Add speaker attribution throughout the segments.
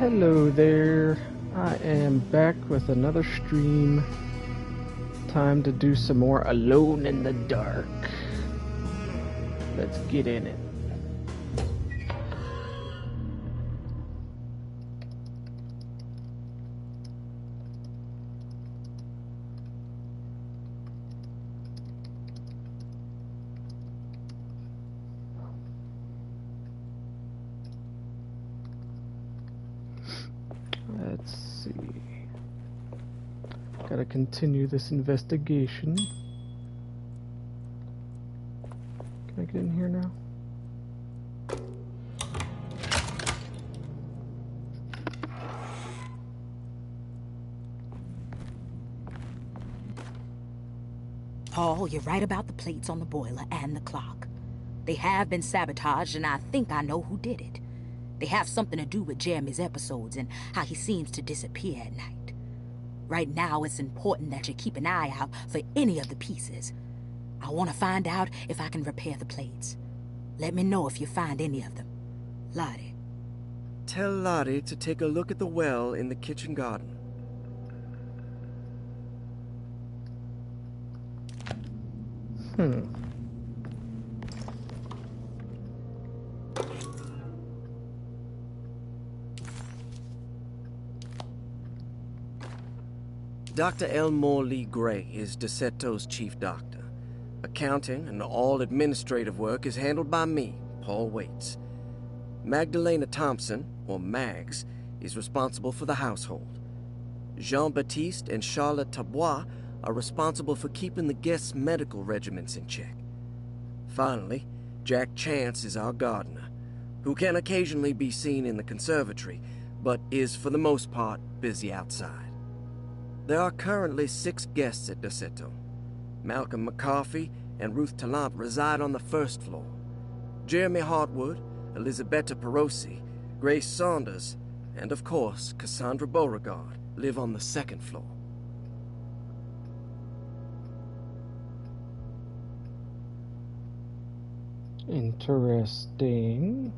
Speaker 1: Hello there, I am back with another stream. Time to do some more Alone in the Dark. Let's get in it. Let's see. Gotta continue this investigation. Can I get in here now?
Speaker 2: Paul, you're right about the plates on the boiler and the clock. They have been sabotaged, and I think I know who did it. They have something to do with Jeremy's episodes and how he seems to disappear at night. Right now, it's important that you keep an eye out for any of the pieces. I want to find out if I can repair the plates. Let me know if you find any of them. Lottie.
Speaker 3: Tell Lottie to take a look at the well in the kitchen garden. Dr. Elmore Lee Gray is DeSeto's chief doctor. Accounting and all administrative work is handled by me, Paul Waits. Magdalena Thompson, or Mags, is responsible for the household. Jean-Baptiste and Charlotte Tabois are responsible for keeping the guests' medical regimens in check. Finally, Jack Chance is our gardener, who can occasionally be seen in the conservatory, but is for the most part busy outside. There are currently 6 guests at DeSeto. Malcolm McCarthy and Ruth Tallant reside on the first floor. Jeremy Hartwood, Elisabetta Perosi, Grace Saunders, and of course Cassandra Beauregard live on the second floor.
Speaker 1: Interesting.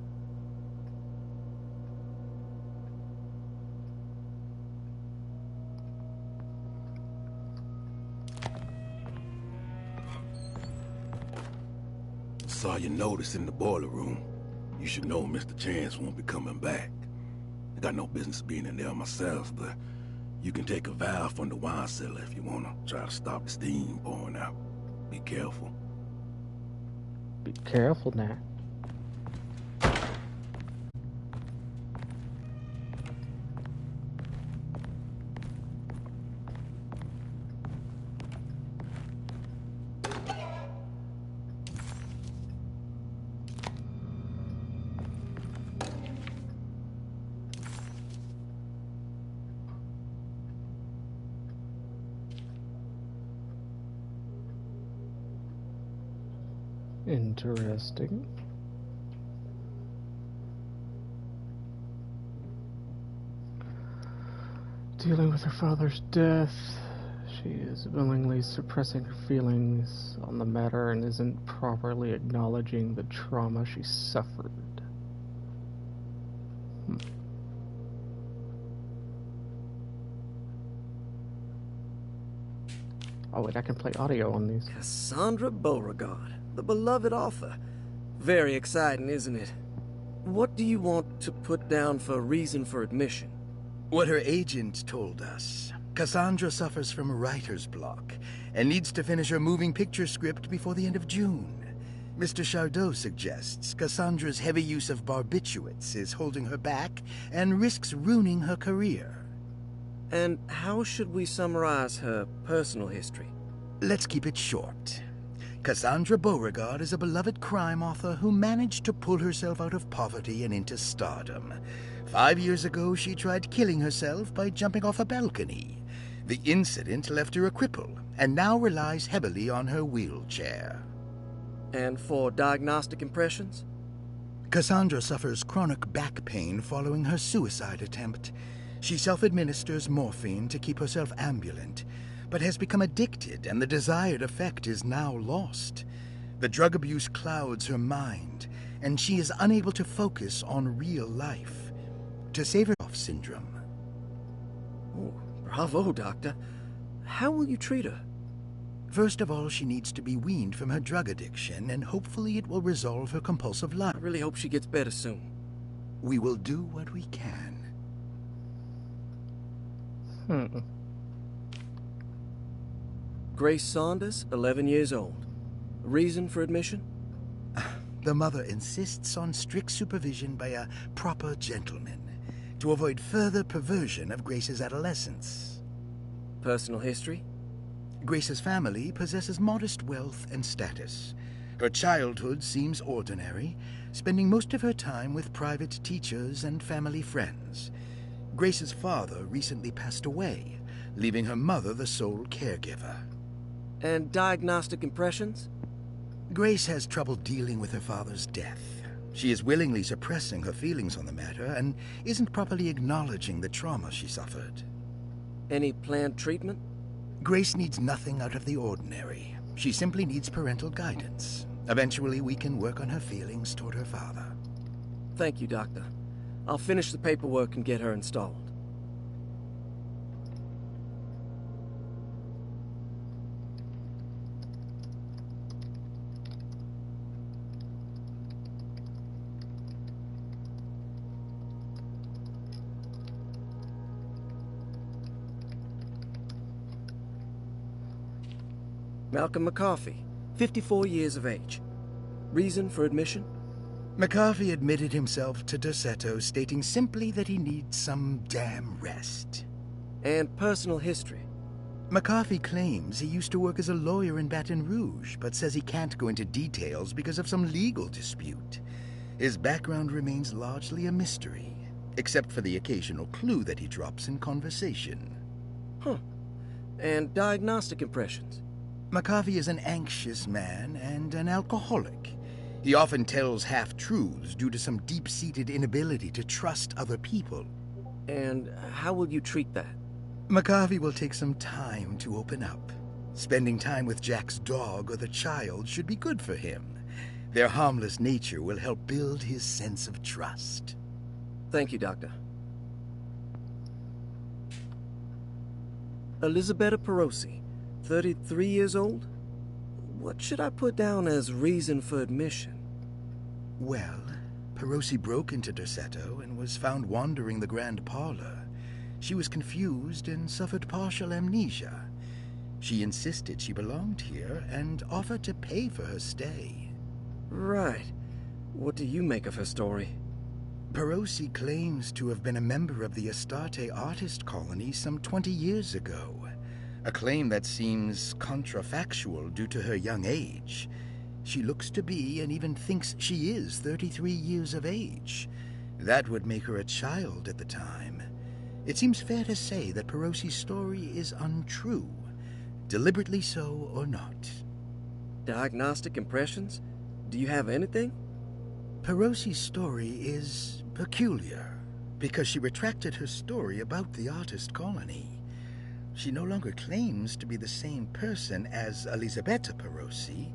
Speaker 4: Saw your notice in the boiler room. You should know Mr. Chance won't be coming back. I got no business being in there myself, but you can take a valve from the wine cellar if you want to try to stop the steam pouring out. Be careful.
Speaker 1: Be careful now. Interesting. Dealing with her father's death, she is willingly suppressing her feelings on the matter and isn't properly acknowledging the trauma she suffered. Oh wait, I can play audio on these.
Speaker 3: Cassandra Beauregard, the beloved author. Very exciting, isn't it? What do you want to put down for reason for admission?
Speaker 5: What her agent told us. Cassandra suffers from writer's block and needs to finish her moving picture script before the end of June. Mr. Chardot suggests Cassandra's heavy use of barbiturates is holding her back and risks ruining her career.
Speaker 3: And how should we summarize her personal history?
Speaker 5: Let's keep it short. Cassandra Beauregard is a beloved crime author who managed to pull herself out of poverty and into stardom. 5 years ago, she tried killing herself by jumping off a balcony. The incident left her a cripple and now relies heavily on her wheelchair.
Speaker 3: And for diagnostic impressions?
Speaker 5: Cassandra suffers chronic back pain following her suicide attempt. She self-administers morphine to keep herself ambulant, but has become addicted and the desired effect is now lost. The drug abuse clouds her mind, and she is unable to focus on real life. to save her off syndrome.
Speaker 3: Oh, bravo, Doctor. How will you treat her?
Speaker 5: First of all, she needs to be weaned from her drug addiction, and hopefully it will resolve her compulsive
Speaker 3: I
Speaker 5: life.
Speaker 3: really hope she gets better soon.
Speaker 5: We will do what we can.
Speaker 3: Grace Saunders, 11 years old. Reason for admission?
Speaker 5: The mother insists on strict supervision by a proper gentleman to avoid further perversion of Grace's adolescence.
Speaker 3: Personal history?
Speaker 5: Grace's family possesses modest wealth and status. Her childhood seems ordinary, spending most of her time with private teachers and family friends. Grace's father recently passed away, leaving her mother the sole caregiver.
Speaker 3: And diagnostic impressions?
Speaker 5: Grace has trouble dealing with her father's death. She is willingly suppressing her feelings on the matter and isn't properly acknowledging the trauma she suffered.
Speaker 3: Any planned treatment?
Speaker 5: Grace needs nothing out of the ordinary. She simply needs parental guidance. Eventually, we can work on her feelings toward her father.
Speaker 3: Thank you, Doctor. I'll finish the paperwork and get her installed. Malcolm McCarthy, 54 years of age. Reason for admission?
Speaker 5: McCarthy admitted himself to Dorsetto, stating simply that he needs some damn rest.
Speaker 3: And personal history?
Speaker 5: McCarthy claims he used to work as a lawyer in Baton Rouge, but says he can't go into details because of some legal dispute. His background remains largely a mystery, except for the occasional clue that he drops in conversation.
Speaker 3: Huh. And diagnostic impressions?
Speaker 5: McCarthy is an anxious man and an alcoholic. He often tells half-truths due to some deep-seated inability to trust other people.
Speaker 3: And how will you treat that?
Speaker 5: McCarthy will take some time to open up. Spending time with Jack's dog or the child should be good for him. Their harmless nature will help build his sense of trust.
Speaker 3: Thank you, Doctor. Elisabetta Perosi, 33 years old? What should I put down as reason for admission?
Speaker 5: Well, Perosi broke into Dorsetto and was found wandering the grand parlor. She was confused and suffered partial amnesia. She insisted she belonged here and offered to pay for her stay.
Speaker 3: Right. What do you make of her story?
Speaker 5: Perosi claims to have been a member of the Astarte artist colony some 20 years ago. A claim that seems contrafactual due to her young age. She looks to be and even thinks she is 33 years of age. That would make her a child at the time. It seems fair to say that Perosi's story is untrue, deliberately so or not.
Speaker 3: Diagnostic impressions? Do you have anything?
Speaker 5: Perosi's story is peculiar because she retracted her story about the artist colony. She no longer claims to be the same person as Elisabetta Perosi.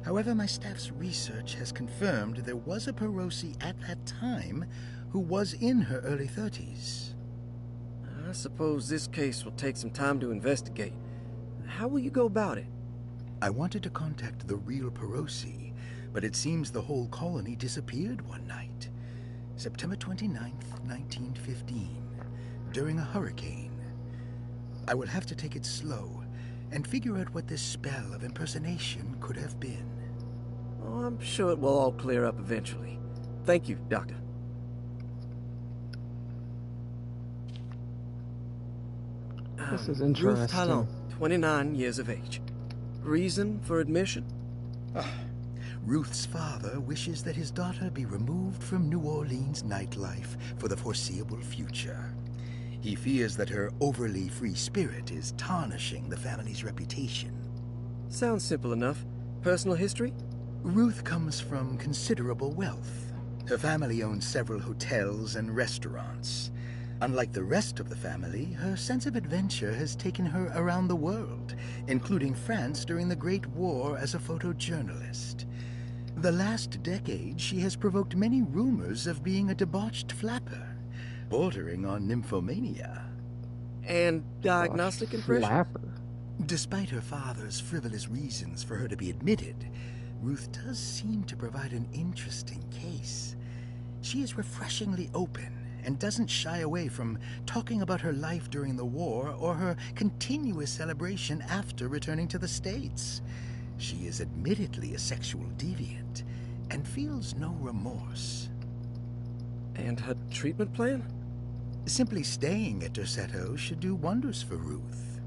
Speaker 5: However, my staff's research has confirmed there was a Perosi at that time who was in her early 30s.
Speaker 3: I suppose this case will take some time to investigate. How will you go about it?
Speaker 5: I wanted to contact the real Perosi, but it seems the whole colony disappeared one night. September 29th, 1915, during a hurricane. I will have to take it slow and figure out what this spell of impersonation could have been.
Speaker 3: Oh, I'm sure it will all clear up eventually. Thank you, Doctor.
Speaker 1: This is
Speaker 3: Ruth
Speaker 1: interesting.
Speaker 3: Talon, 29 years of age. Reason for admission?
Speaker 5: Ruth's father wishes that his daughter be removed from New Orleans nightlife for the foreseeable future. He fears that her overly free spirit is tarnishing the family's reputation.
Speaker 3: Sounds simple enough. Personal history?
Speaker 5: Ruth comes from considerable wealth. Her family owns several hotels and restaurants. Unlike the rest of the family, her sense of adventure has taken her around the world, including France during the Great War as a photojournalist. The last decade, she has provoked many rumors of being a debauched flapper. bordering on nymphomania.
Speaker 3: And diagnostic impression?
Speaker 1: Flapper.
Speaker 5: Despite her father's frivolous reasons for her to be admitted, Ruth does seem to provide an interesting case. She is refreshingly open and doesn't shy away from talking about her life during the war or her continuous celebration after returning to the States. She is admittedly a sexual deviant and feels no remorse.
Speaker 3: And her treatment plan?
Speaker 5: Simply staying at Derceto should do wonders for Ruth.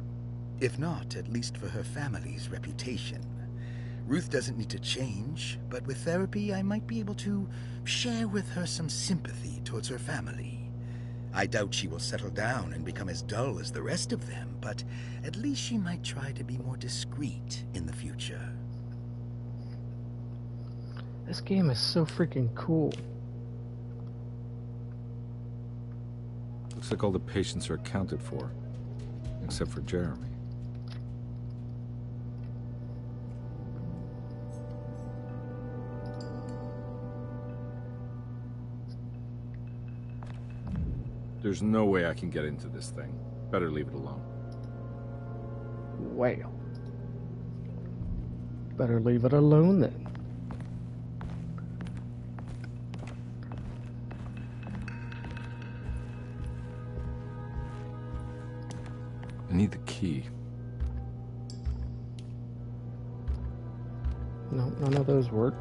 Speaker 5: If not, at least for her family's reputation. Ruth doesn't need to change, but with therapy I might be able to share with her some sympathy towards her family. I doubt she will settle down and become as dull as the rest of them, but at least she might try to be more discreet in the future.
Speaker 1: This game is so freaking cool.
Speaker 6: Looks like all the patients are accounted for, except for Jeremy. There's no way I can get into this thing. Better leave it alone.
Speaker 1: Well, better leave it alone then.
Speaker 6: I need the key.
Speaker 1: No, none of those work.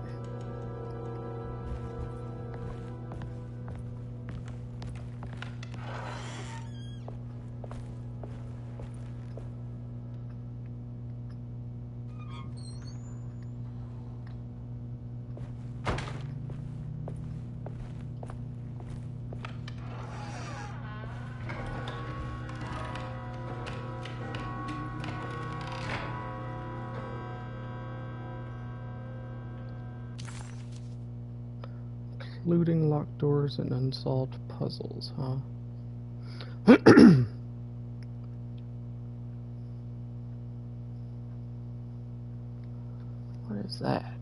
Speaker 1: Looting locked doors and unsolved puzzles, huh? What is that?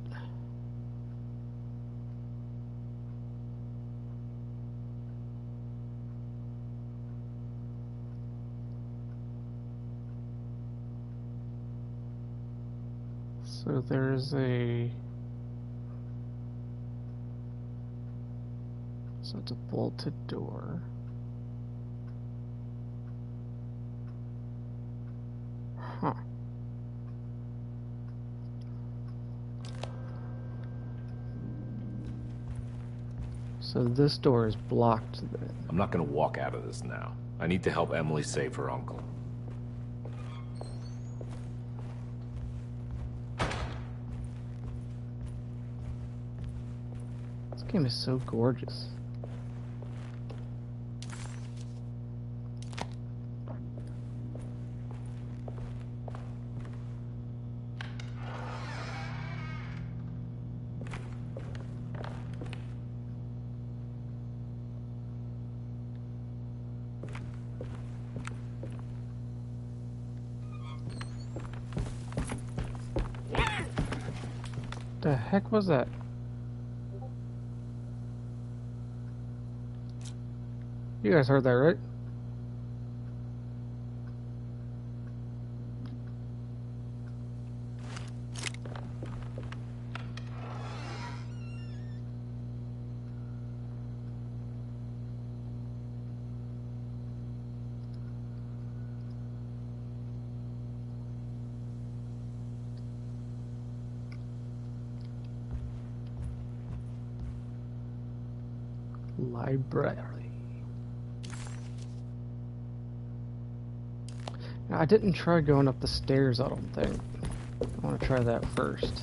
Speaker 1: So there's a... So it's a bolted door. Huh. So this door is blocked then.
Speaker 7: I'm not gonna walk out of this now. I need to help Emily save her uncle.
Speaker 1: This game is so gorgeous. The heck was that? You guys heard that, right? Library. Now, I didn't try going up the stairs, I don't think. I want to try that first.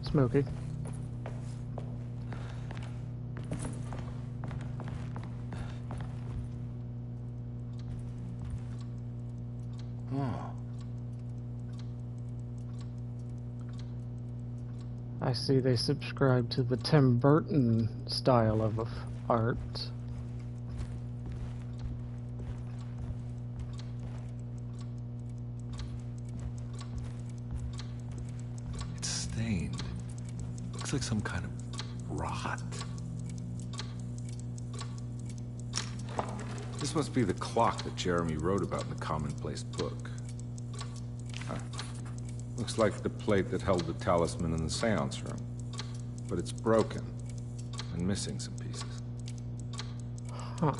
Speaker 1: Smoky. I see they subscribe to the Tim Burton style of art.
Speaker 6: stained. Looks like some kind of rot. This must be the clock that Jeremy wrote about in the commonplace book. Huh. Looks like the plate that held the talisman in the seance room. But it's broken and missing some pieces.
Speaker 1: Huh.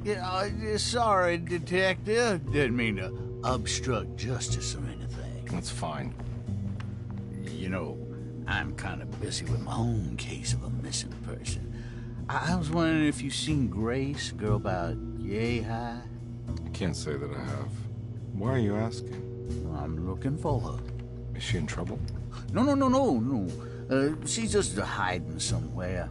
Speaker 8: Yeah, sorry, Detective. Didn't mean to obstruct justice or anything.
Speaker 6: That's fine.
Speaker 8: You know, I'm kind of busy with my own case of a missing person. I was wondering if you've seen Grace, a girl about yay high?
Speaker 6: I can't say that I have. Why are you asking?
Speaker 8: I'm looking for her.
Speaker 6: Is she in trouble?
Speaker 8: No. She's just hiding somewhere.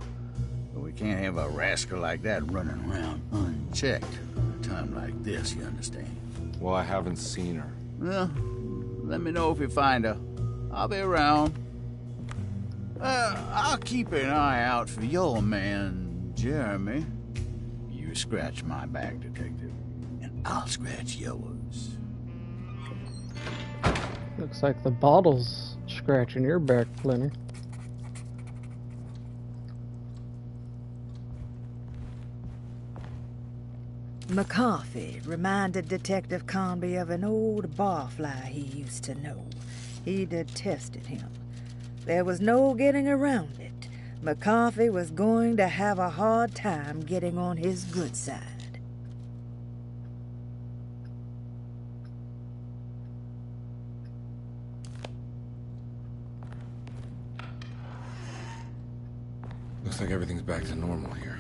Speaker 8: We can't have a rascal like that running around unchecked at a time like this, you understand?
Speaker 6: Well, I haven't seen her.
Speaker 8: Well, let me know if you find her. I'll be around. I'll keep an eye out for your man, Jeremy. You scratch my back, Detective, and I'll scratch yours.
Speaker 1: Looks like the bottle's scratching your back, Plenty.
Speaker 2: McCarthy reminded Detective Conby of an old barfly he used to know. He detested him. There was no getting around it. McCarthy was going to have a hard time getting on his good side.
Speaker 6: Looks like everything's back to normal here.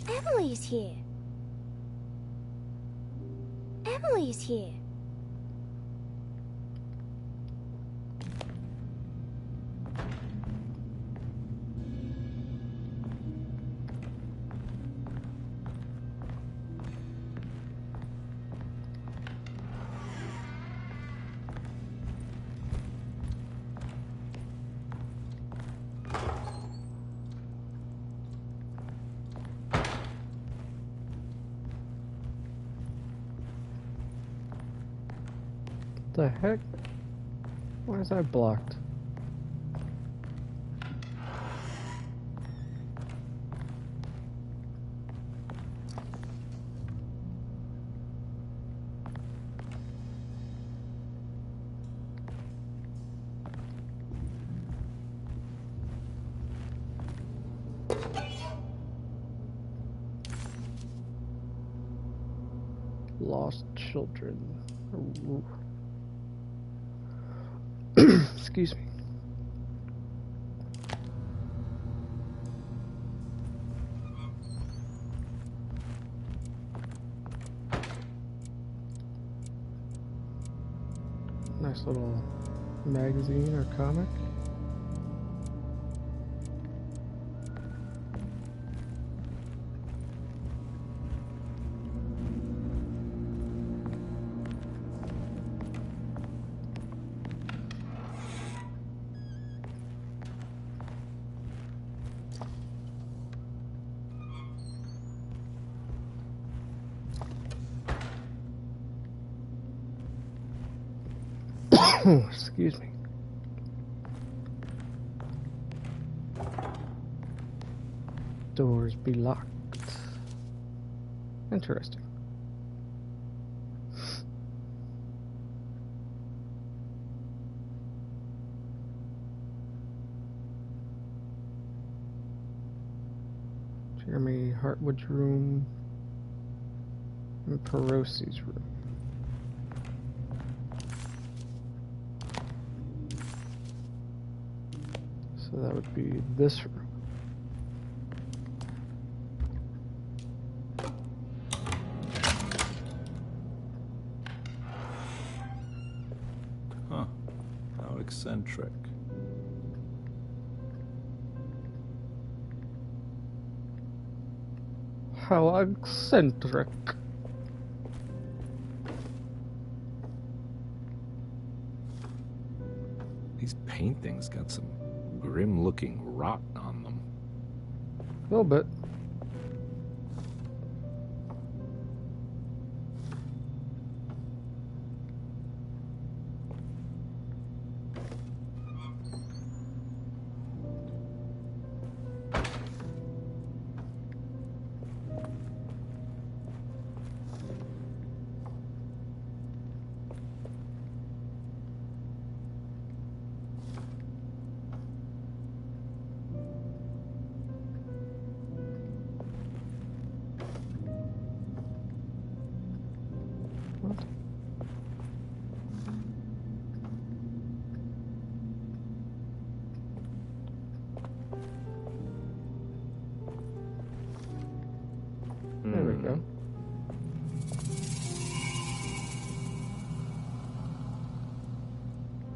Speaker 9: Emily's here. Emily's here.
Speaker 1: The heck? Why is that blocked? Lost children. Ooh. Excuse me. Nice little magazine or comic. Excuse me. Doors be locked. Interesting. Jeremy Hartwood's room and Perosi's room. So that would be this room.
Speaker 6: Huh. How eccentric.
Speaker 1: How eccentric.
Speaker 6: These paintings got some grim-looking rot on them.
Speaker 1: A little bit. There we go.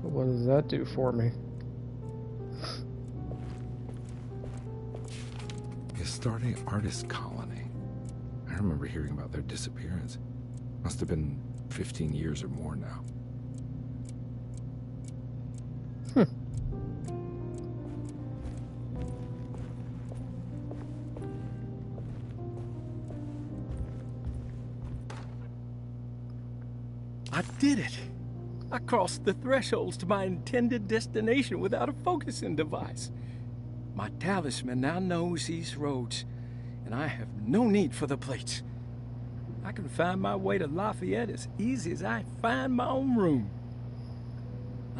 Speaker 1: What does that do for me?
Speaker 6: Gestarte artist colony. I remember hearing about their disappearance. Must have been 15 years or more now.
Speaker 10: I did it! I crossed the thresholds to my intended destination without a focusing device. My talisman now knows these roads, and I have no need for the plates. I can find my way to Lafayette as easy as I find my own room.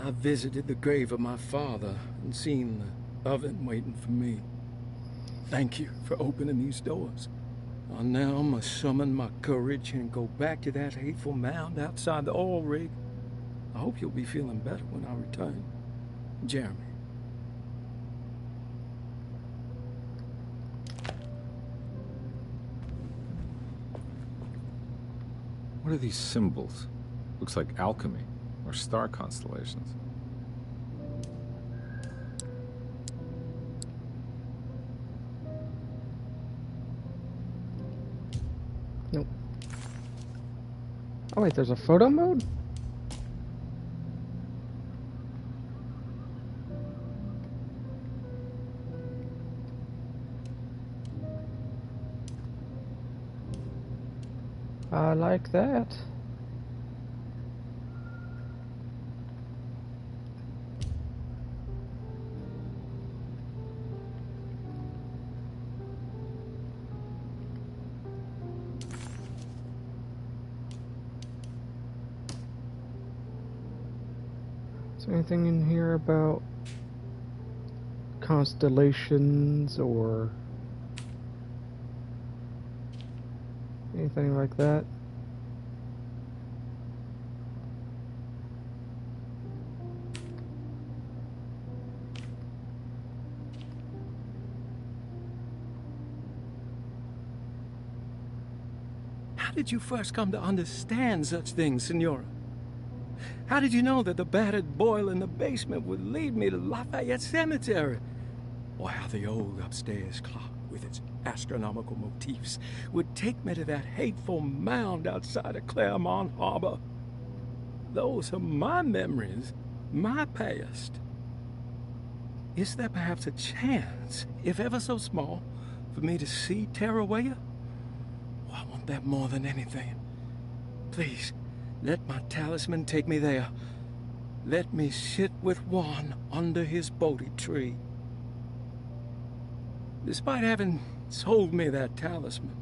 Speaker 10: I visited the grave of my father and seen the oven waiting for me. Thank you for opening these doors. I now must summon my courage and go back to that hateful mound outside the oil rig. I hope you'll be feeling better when I return. Jeremy.
Speaker 6: What are these symbols? Looks like alchemy or star constellations.
Speaker 1: Nope. Oh wait, there's a photo mode? I like that. Is there anything in here about constellations or anything like that?
Speaker 10: How did you first come to understand such things, Senora? How did you know that the battered boiler in the basement would lead me to Lafayette Cemetery? Or how the old upstairs clock, with its astronomical motifs, would take me to that hateful mound outside of Claremont Harbor? Those are my memories, my past. Is there perhaps a chance, if ever so small, for me to see Tarawaya? Oh, I want that more than anything. Please, let my talisman take me there. Let me sit with Juan under his Bodhi tree. Despite having sold me that talisman,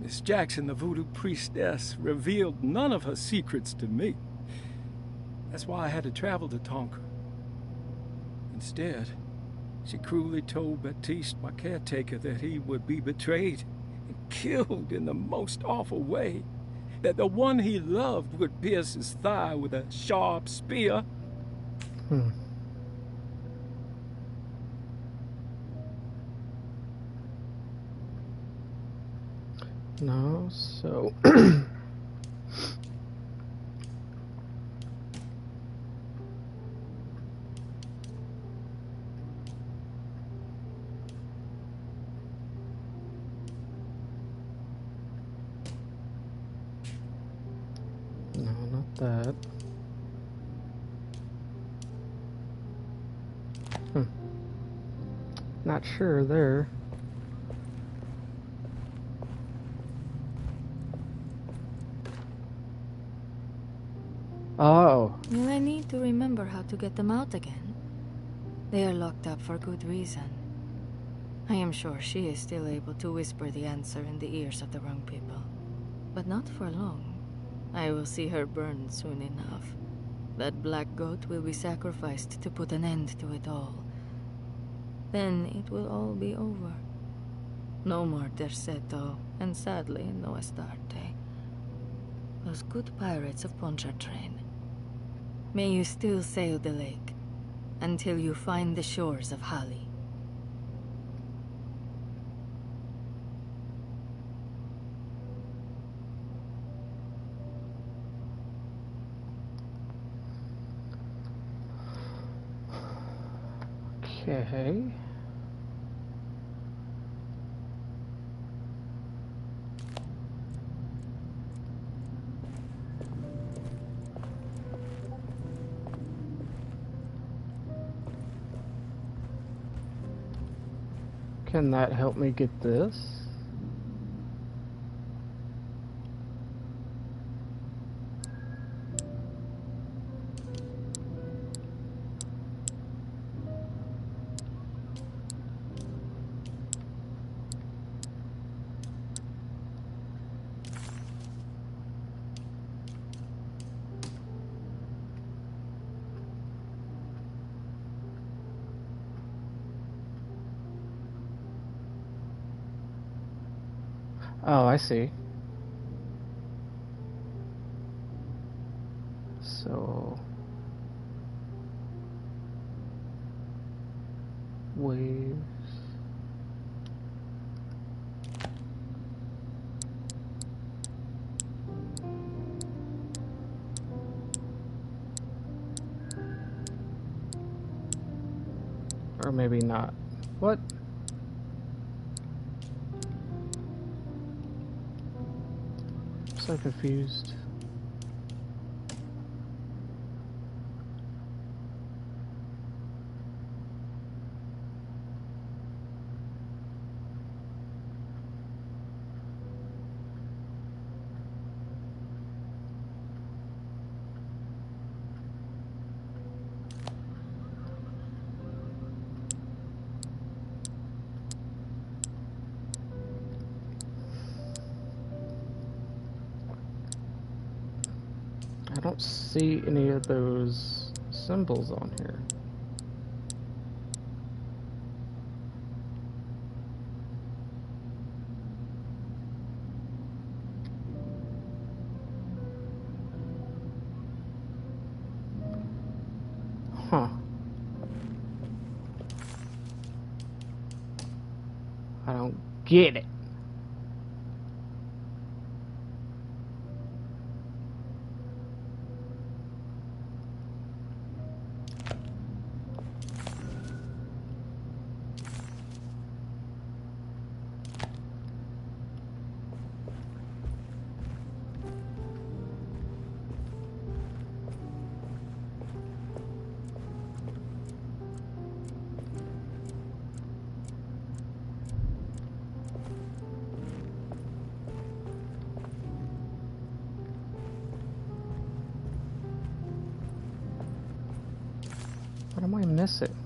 Speaker 10: Miss Jackson, the voodoo priestess, revealed none of her secrets to me. That's why I had to travel to Tonka. Instead, she cruelly told Baptiste, my caretaker, that he would be betrayed and killed in the most awful way. That the one he loved would pierce his thigh with a sharp spear.
Speaker 1: No, so that. Not sure there. Oh.
Speaker 11: Will I need to remember how to get them out again? They are locked up for good reason. I am sure she is still able to whisper the answer in the ears of the wrong people. But not for long. I will see her burned soon enough. That black goat will be sacrificed to put an end to it all. Then it will all be over. No more Terceto, and sadly, no Astarte. Those good pirates of Pontchartrain. May you still sail the lake, until you find the shores of Hali.
Speaker 1: Okay. Can that help me get this? Oh, I see. So... waves... Or maybe not. What? I'm so confused. I don't see any of those symbols on here. Huh. I don't get it. What am I missing?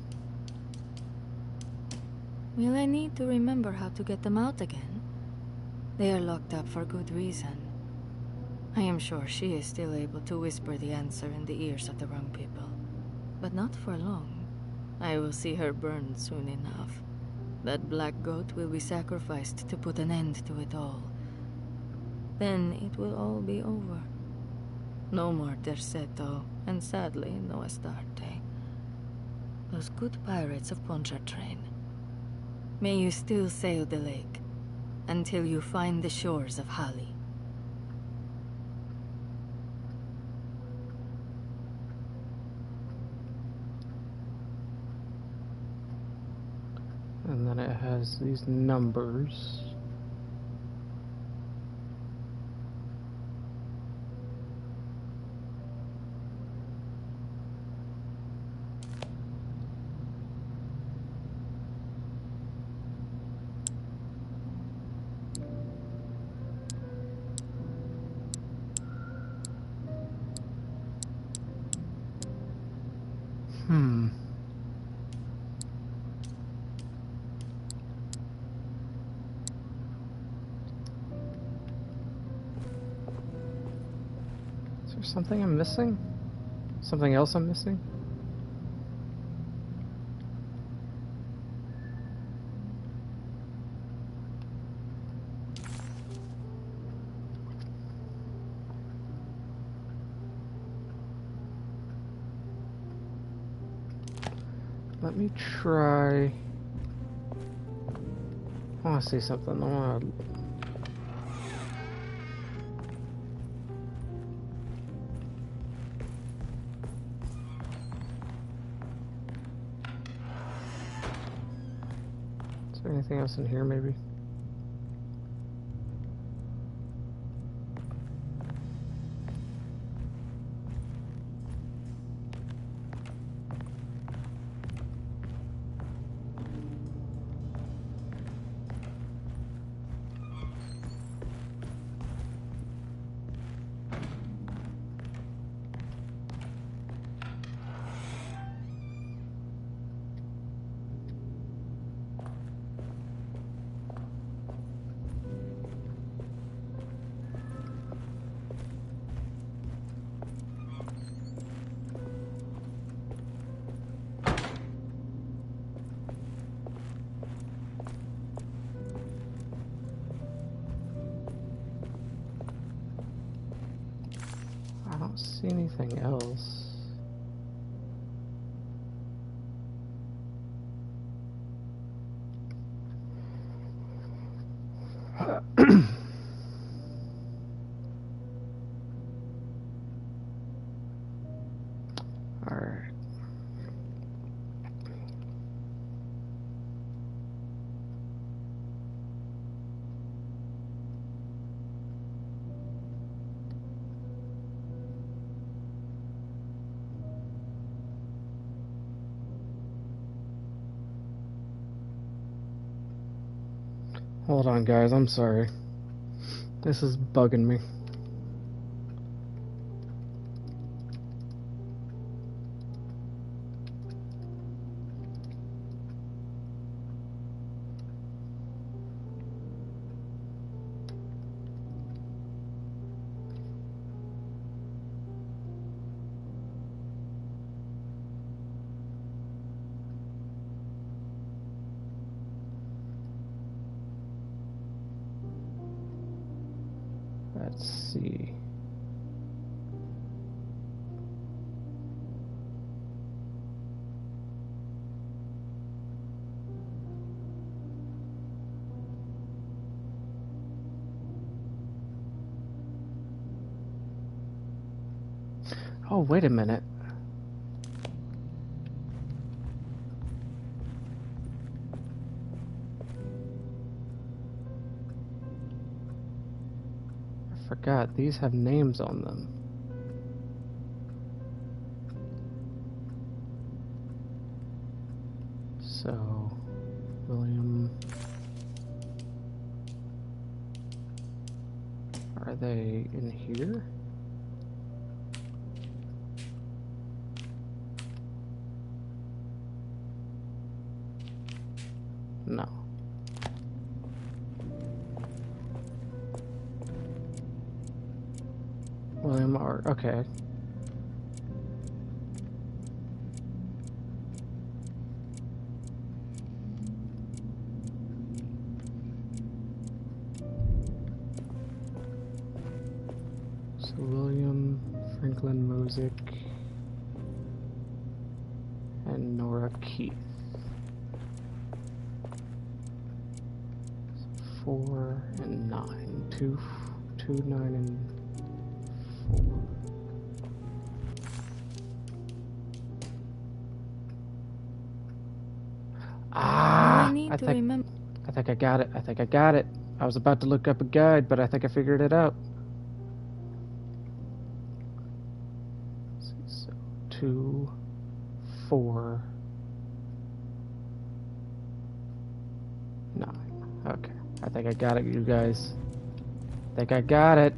Speaker 11: Will I need to remember how to get them out again? They are locked up for good reason. I am sure she is still able to whisper the answer in the ears of the wrong people. But not for long. I will see her burned soon enough. That black goat will be sacrificed to put an end to it all. Then it will all be over. No more Terceto, and sadly, no Astarte. Those good pirates of Pontchartrain. May you still sail the lake, until you find the shores of Hali.
Speaker 1: And then it has these numbers. something I'm missing? Something else I'm missing? Let me try... I want to see something. I want to... Is there anything else in here, maybe? I don't see anything else. Alright. Hold on, guys, I'm sorry. This is bugging me. Let's see. Oh, wait a minute. I forgot, these have names on them. So, William... Are they in here? No. William R. Okay. So William Franklin Mosick and Nora Keith. 4 and 9. 2, 9, and 4. Ah! I think I got it. I think I got it. I was about to look up a guide, but I think I figured it out. Let's see, so 2, 4, 9. Okay. I think I got it, you guys. I think I got it.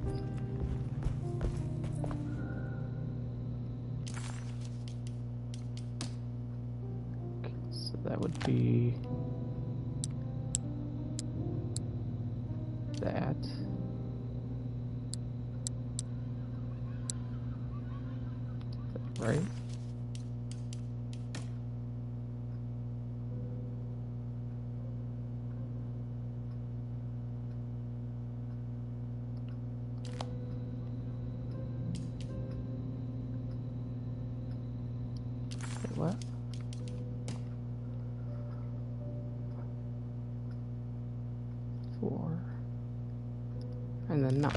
Speaker 1: Okay, so that would be that. right? Wait, what? Four. And then 9.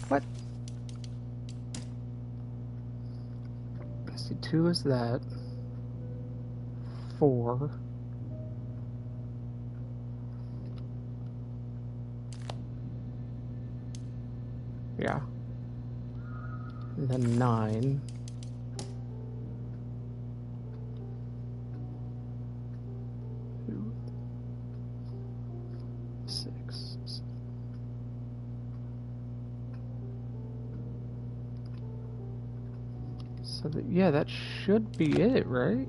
Speaker 1: What? See, 2 is that. 4. Yeah. And then 9. Two, 6. So that, yeah, that should be it, right?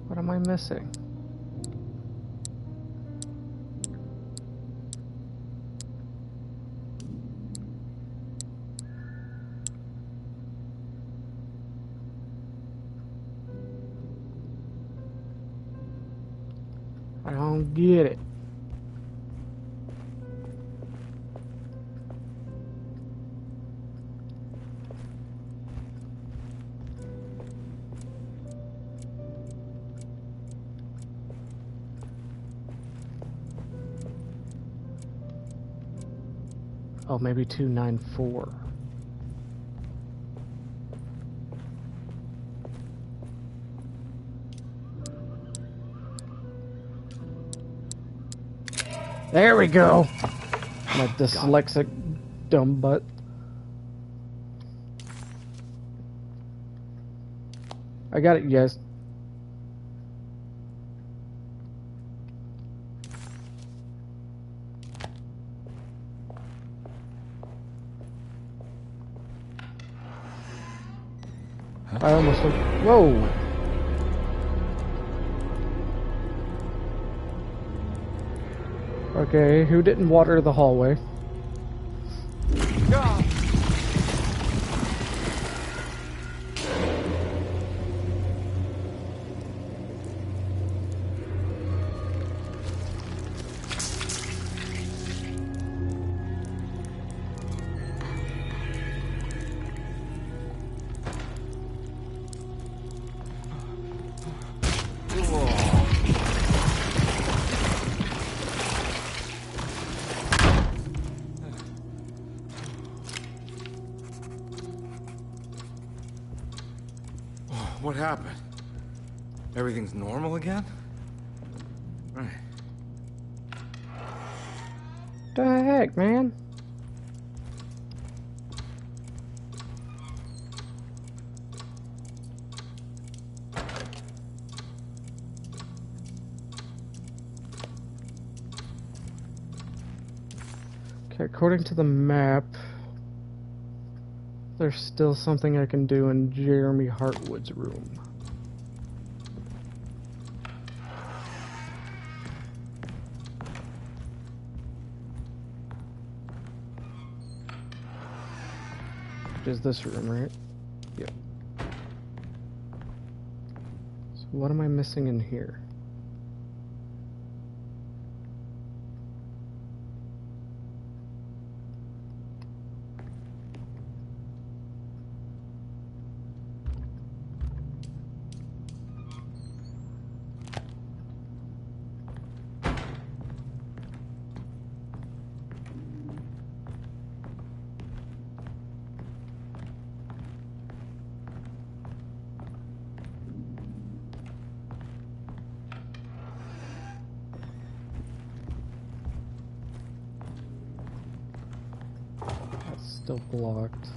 Speaker 1: What am I missing? I don't get it. Oh, maybe 294. There we go. My dyslexic dumb butt. I got it, yes. I almost looked. Whoa! Okay, who didn't water the hallway?
Speaker 6: What happened? Everything's normal again? Right.
Speaker 1: The heck, man? Okay, according to the map, there's still something I can do in Jeremy Hartwood's room. Which is this room, right? Yep. So what am I missing in here? Still blocked.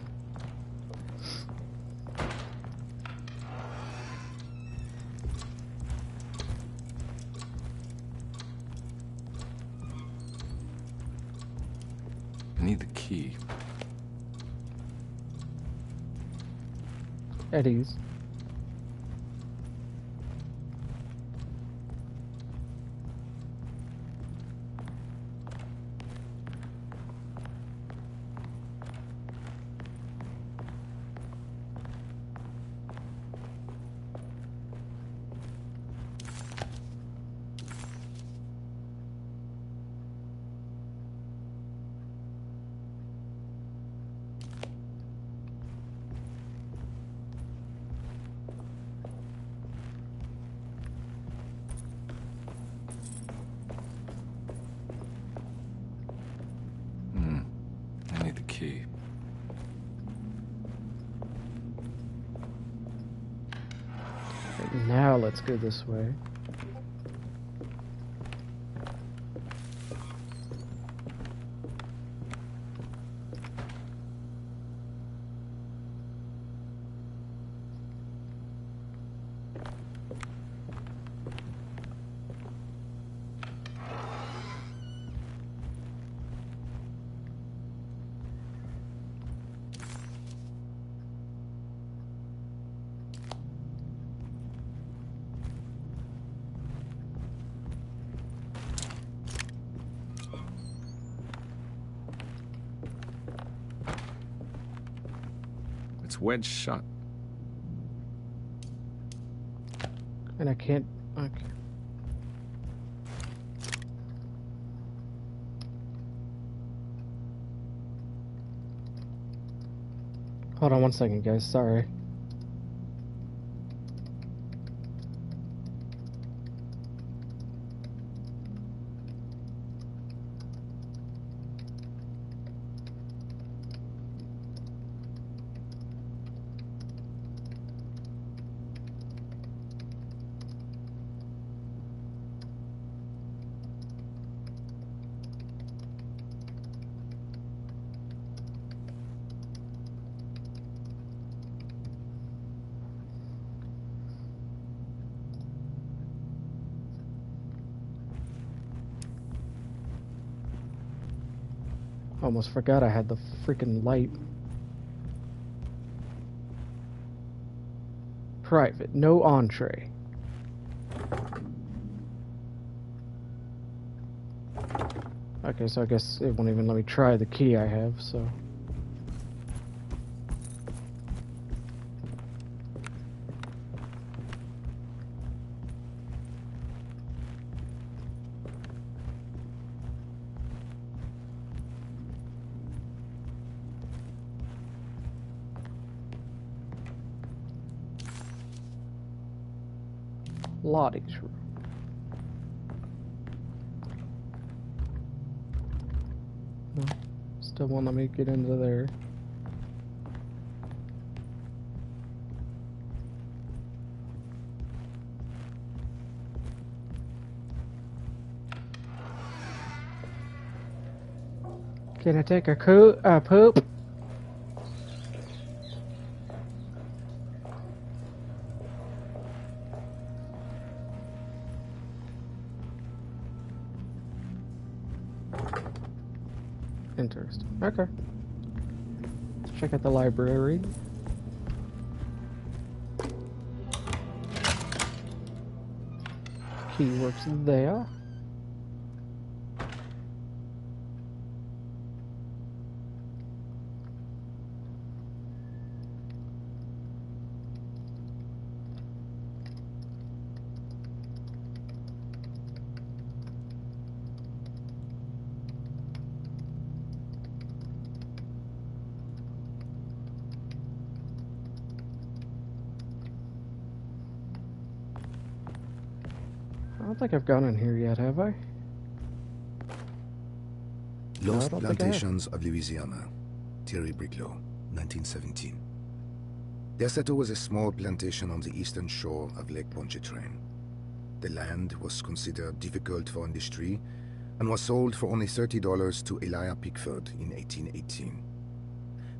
Speaker 6: I need the key.
Speaker 1: Eddie's.
Speaker 6: I need the key.
Speaker 1: Now let's go this way.
Speaker 6: It's wedged shut.
Speaker 1: And I can't... Okay. Hold on one second, guys. Sorry. Almost forgot I had the freaking light. Private, no entree. Okay, so I guess it won't even let me try the key I have, so... Lottie's room. No, still won't let me get into there. Can I take a poop? Interesting. Okay. Let's check out the library. Key works there. I don't think I've gone in here yet, have I?
Speaker 12: Lost Plantations of Louisiana, Thierry Briclot, 1917. Deseto was a small plantation on the eastern shore of Lake Pontchartrain. The land was considered difficult for industry and was sold for only $30 to Elijah Pickford in 1818.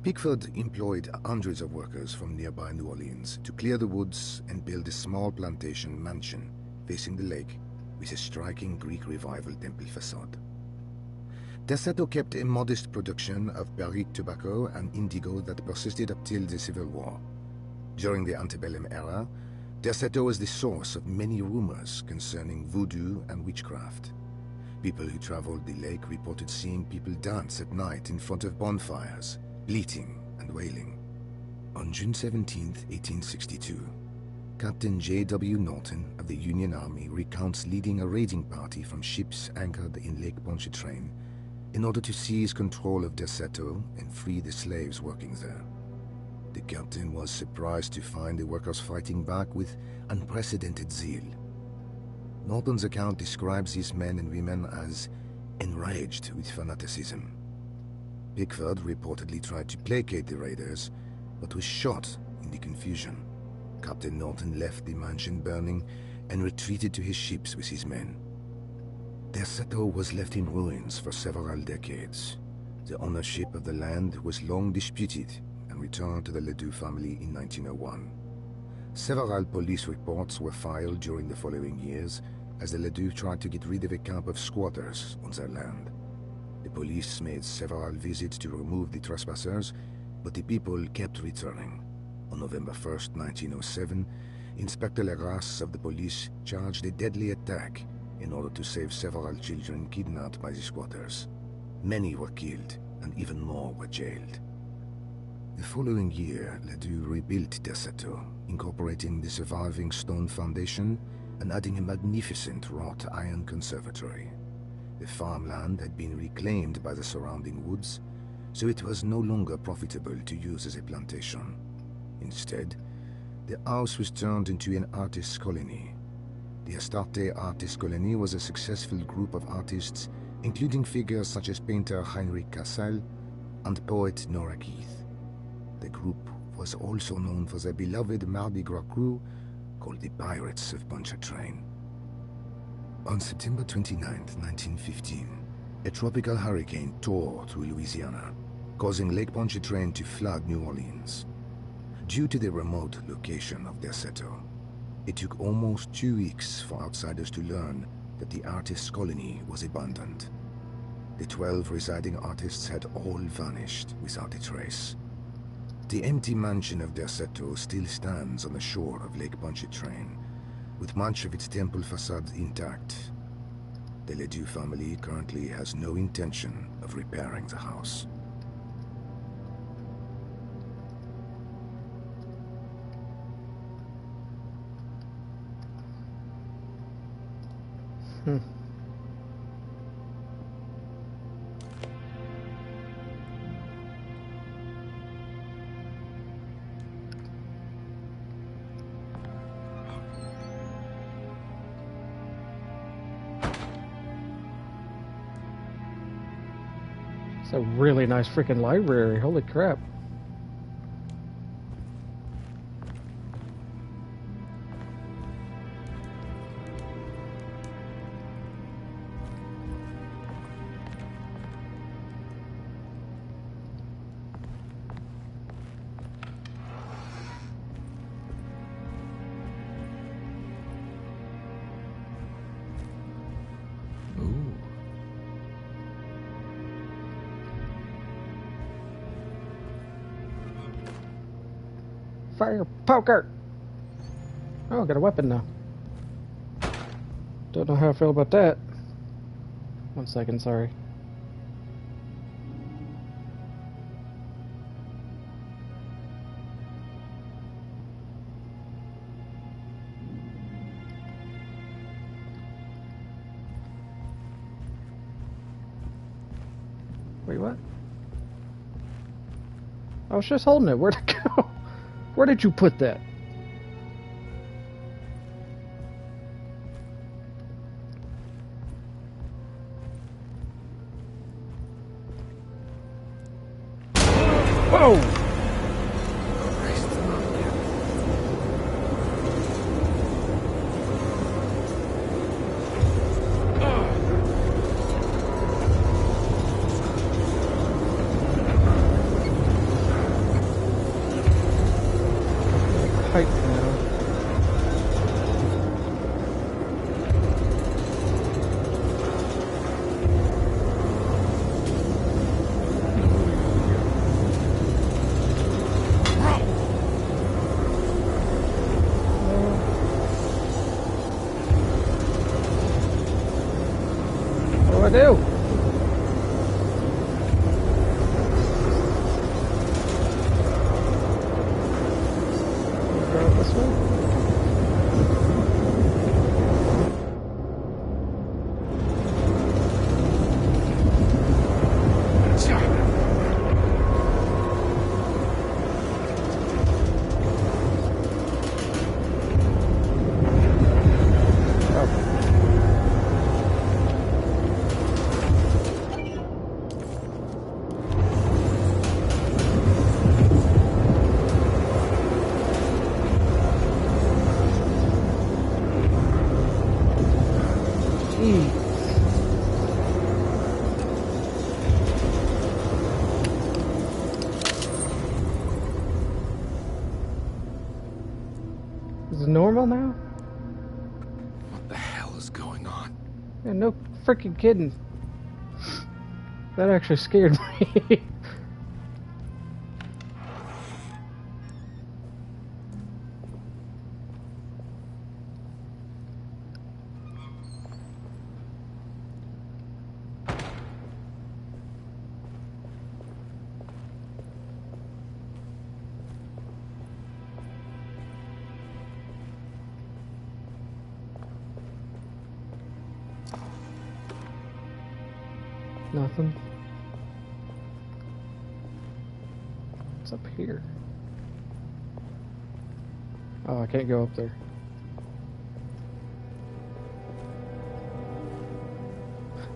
Speaker 12: Pickford employed hundreds of workers from nearby New Orleans to clear the woods and build a small plantation mansion facing the lake with a striking Greek Revival temple facade. Derceto kept a modest production of barrique tobacco and indigo that persisted up till the Civil War. During the antebellum era, Derceto was the source of many rumors concerning voodoo and witchcraft. People who traveled the lake reported seeing people dance at night in front of bonfires, bleating and wailing. On June 17, 1862, Captain J.W. Norton of the Union Army recounts leading a raiding party from ships anchored in Lake Pontchartrain in order to seize control of Derceto and free the slaves working there. The captain was surprised to find the workers fighting back with unprecedented zeal. Norton's account describes these men and women as enraged with fanaticism. Pickford reportedly tried to placate the raiders, but was shot in the confusion. Captain Norton left the mansion burning and retreated to his ships with his men. Derceto was left in ruins for several decades. The ownership of the land was long disputed and returned to the Ledoux family in 1901. Several police reports were filed during the following years as the Ledoux tried to get rid of a camp of squatters on their land. The police made several visits to remove the trespassers, but the people kept returning. On November 1st, 1907, Inspector Legrasse of the police charged a deadly attack in order to save several children kidnapped by the squatters. Many were killed, and even more were jailed. The following year, Ledoux rebuilt Derceto, incorporating the surviving stone foundation and adding a magnificent wrought iron conservatory. The farmland had been reclaimed by the surrounding woods, so it was no longer profitable to use as a plantation. Instead, the house was turned into an artist's colony. The Astarte Artist Colony was a successful group of artists, including figures such as painter Heinrich Cassel and poet Nora Keith. The group was also known for their beloved Mardi Gras crew called the Pirates of Pontchartrain. On September 29, 1915, a tropical hurricane tore through Louisiana, causing Lake Pontchartrain to flood New Orleans. Due to the remote location of Derceto, it took almost 2 weeks for outsiders to learn that the artist's colony was abandoned. The 12 residing artists had all vanished without a trace. The empty mansion of Derceto still stands on the shore of Lake Pontchartrain, with much of its temple facade intact. The Ledoux family currently has no intention of repairing the house.
Speaker 1: It's a really nice freaking library. Holy crap. Fire poker! Oh, I got a weapon now. Don't know how I feel about that. 1 second, sorry. Wait, what? I was just holding it. Where'd it go? Where did you put that? Whoa! tight now. What do I do? Go this way? Is it normal now?
Speaker 6: What the hell is going on?
Speaker 1: Yeah, no freaking kidding. That actually scared me. Nothing. What's up here? Oh, I can't go up there.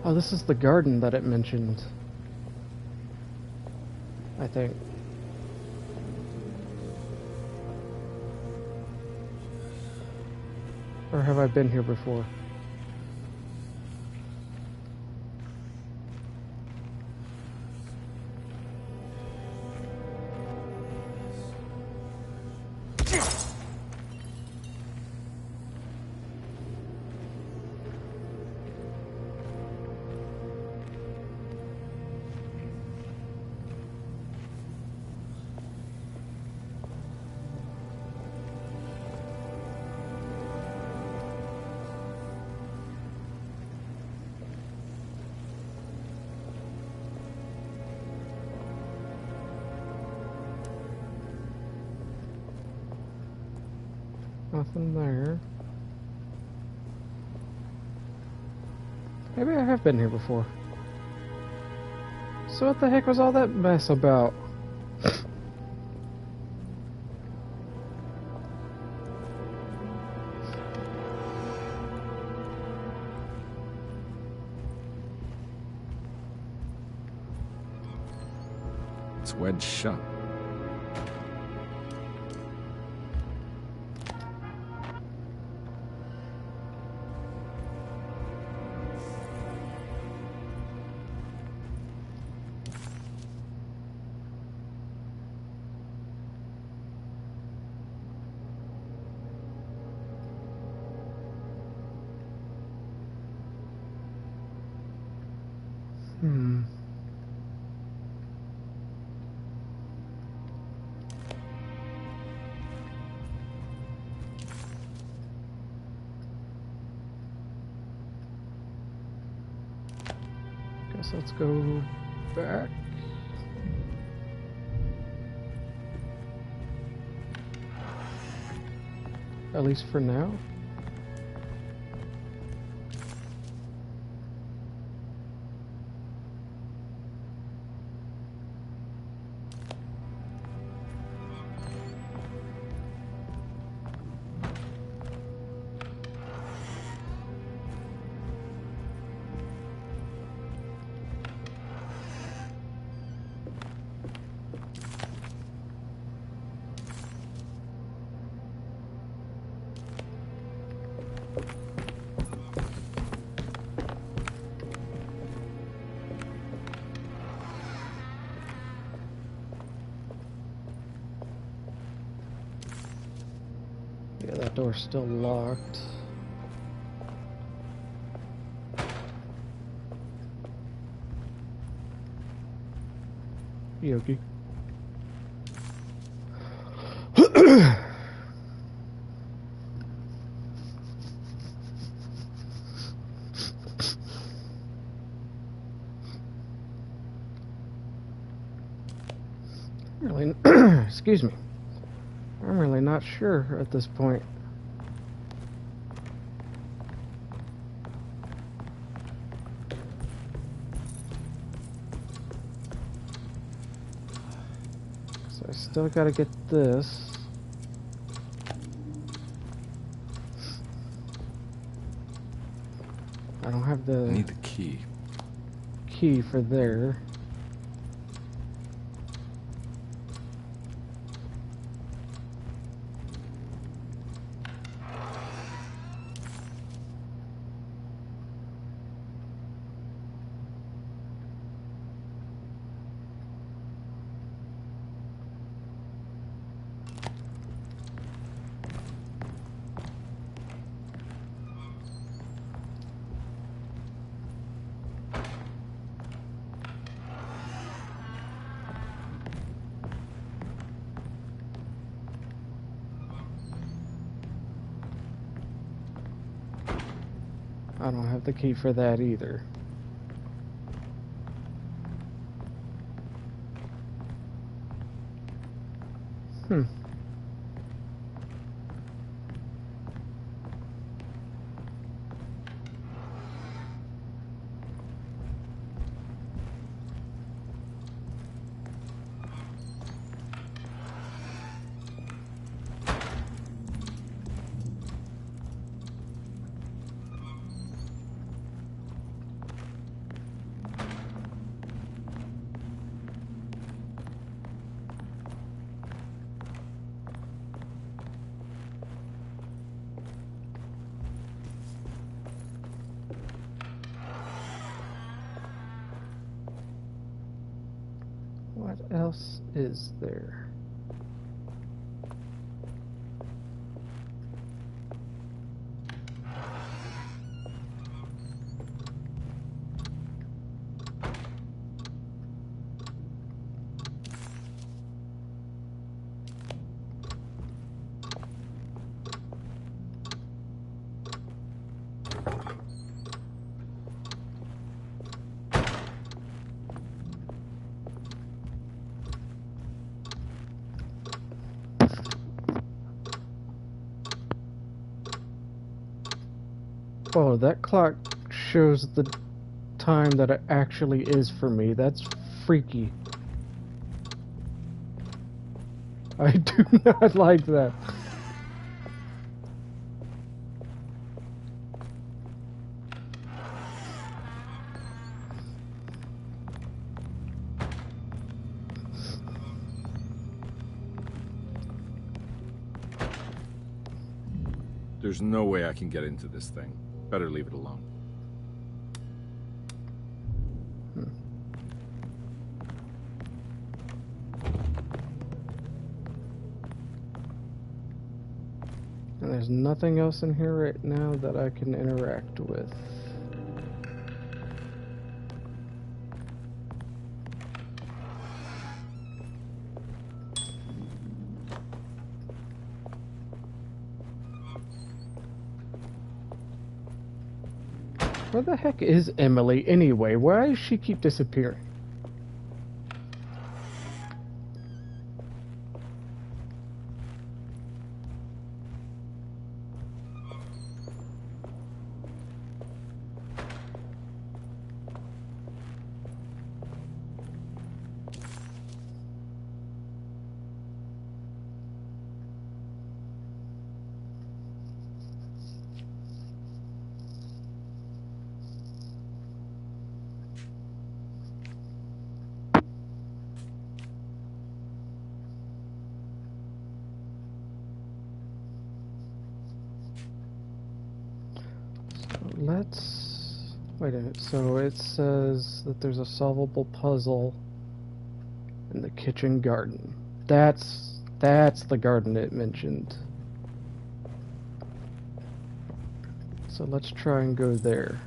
Speaker 1: Oh, this is the garden that it mentioned. I think. Or have I been here before? Nothing there. Maybe I have been here before. So what the heck was all that mess about?
Speaker 6: It's wedged shut. Guess let's go back. At least for now.
Speaker 1: Yeah, that door's still locked. Yogi. Really, excuse me. I'm really not sure at this point. So I still gotta get this. I don't have the...
Speaker 6: I need the key.
Speaker 1: Key for there. I don't have the key for that either. What else is there? Oh, that clock shows the time that it actually is for me. That's freaky. I do not like that.
Speaker 6: There's no way I can get into this thing. Better leave it alone. And there's nothing else in here right now that I can interact with. Where the heck is Emily anyway? Why does she keep disappearing? Let's... wait a minute. So it says that there's a solvable puzzle in the kitchen garden. That's the garden it mentioned.
Speaker 1: So let's try and go there.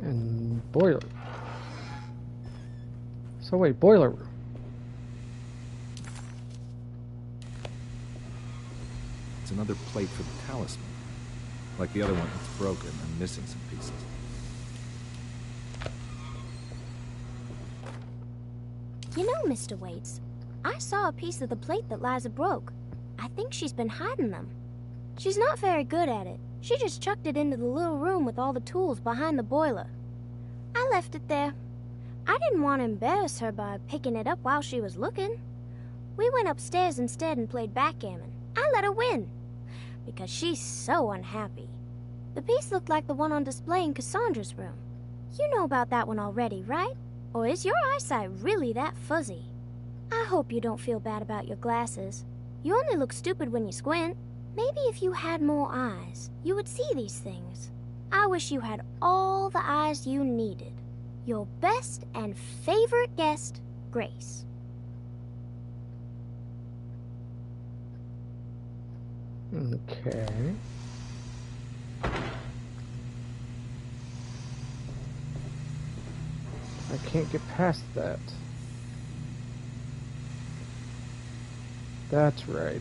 Speaker 1: And boiler. So wait, boiler room.
Speaker 6: It's another plate for the talisman. Like the other one, it's broken and missing some pieces.
Speaker 9: You know, Mr. Waits, I saw a piece of the plate that Liza broke. I think she's been hiding them. She's not very good at it. She just chucked it into the little room with all the tools behind the boiler. I left it there. I didn't want to embarrass her by picking it up while she was looking. We went upstairs instead and played backgammon. I let her win, because she's so unhappy. The piece looked like the one on display in Cassandra's room. You know about that one already, right? Or is your eyesight really that fuzzy? I hope you don't feel bad about your glasses. You only look stupid when you squint. Maybe if you had more eyes, you would see these things. I wish you had all the eyes you needed. Your best and favorite guest, Grace.
Speaker 1: Okay. I can't get past that. That's right.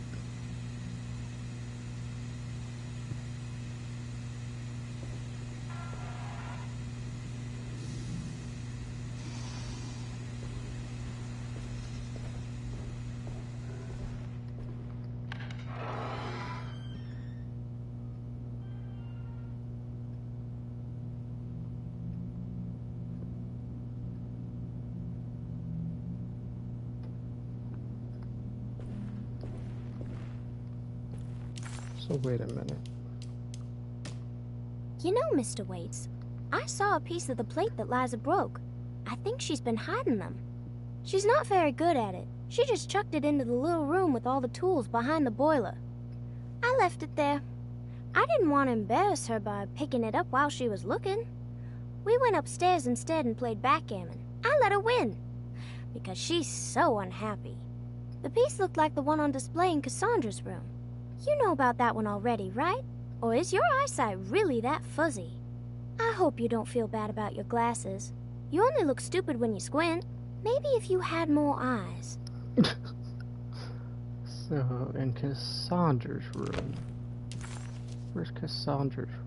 Speaker 1: So wait a minute.
Speaker 9: You know, Mr. Waits, I saw a piece of the plate that Liza broke. I think she's been hiding them. She's not very good at it. She just chucked it into the little room with all the tools behind the boiler. I left it there. I didn't want to embarrass her by picking it up while she was looking. We went upstairs instead and played backgammon. I let her win, because she's so unhappy. The piece looked like the one on display in Cassandra's room. You know about that one already, right? Or is your eyesight really that fuzzy? I hope you don't feel bad about your glasses. You only look stupid when you squint. Maybe if you had more eyes.
Speaker 1: So, in Cassandra's room. Where's Cassandra's room?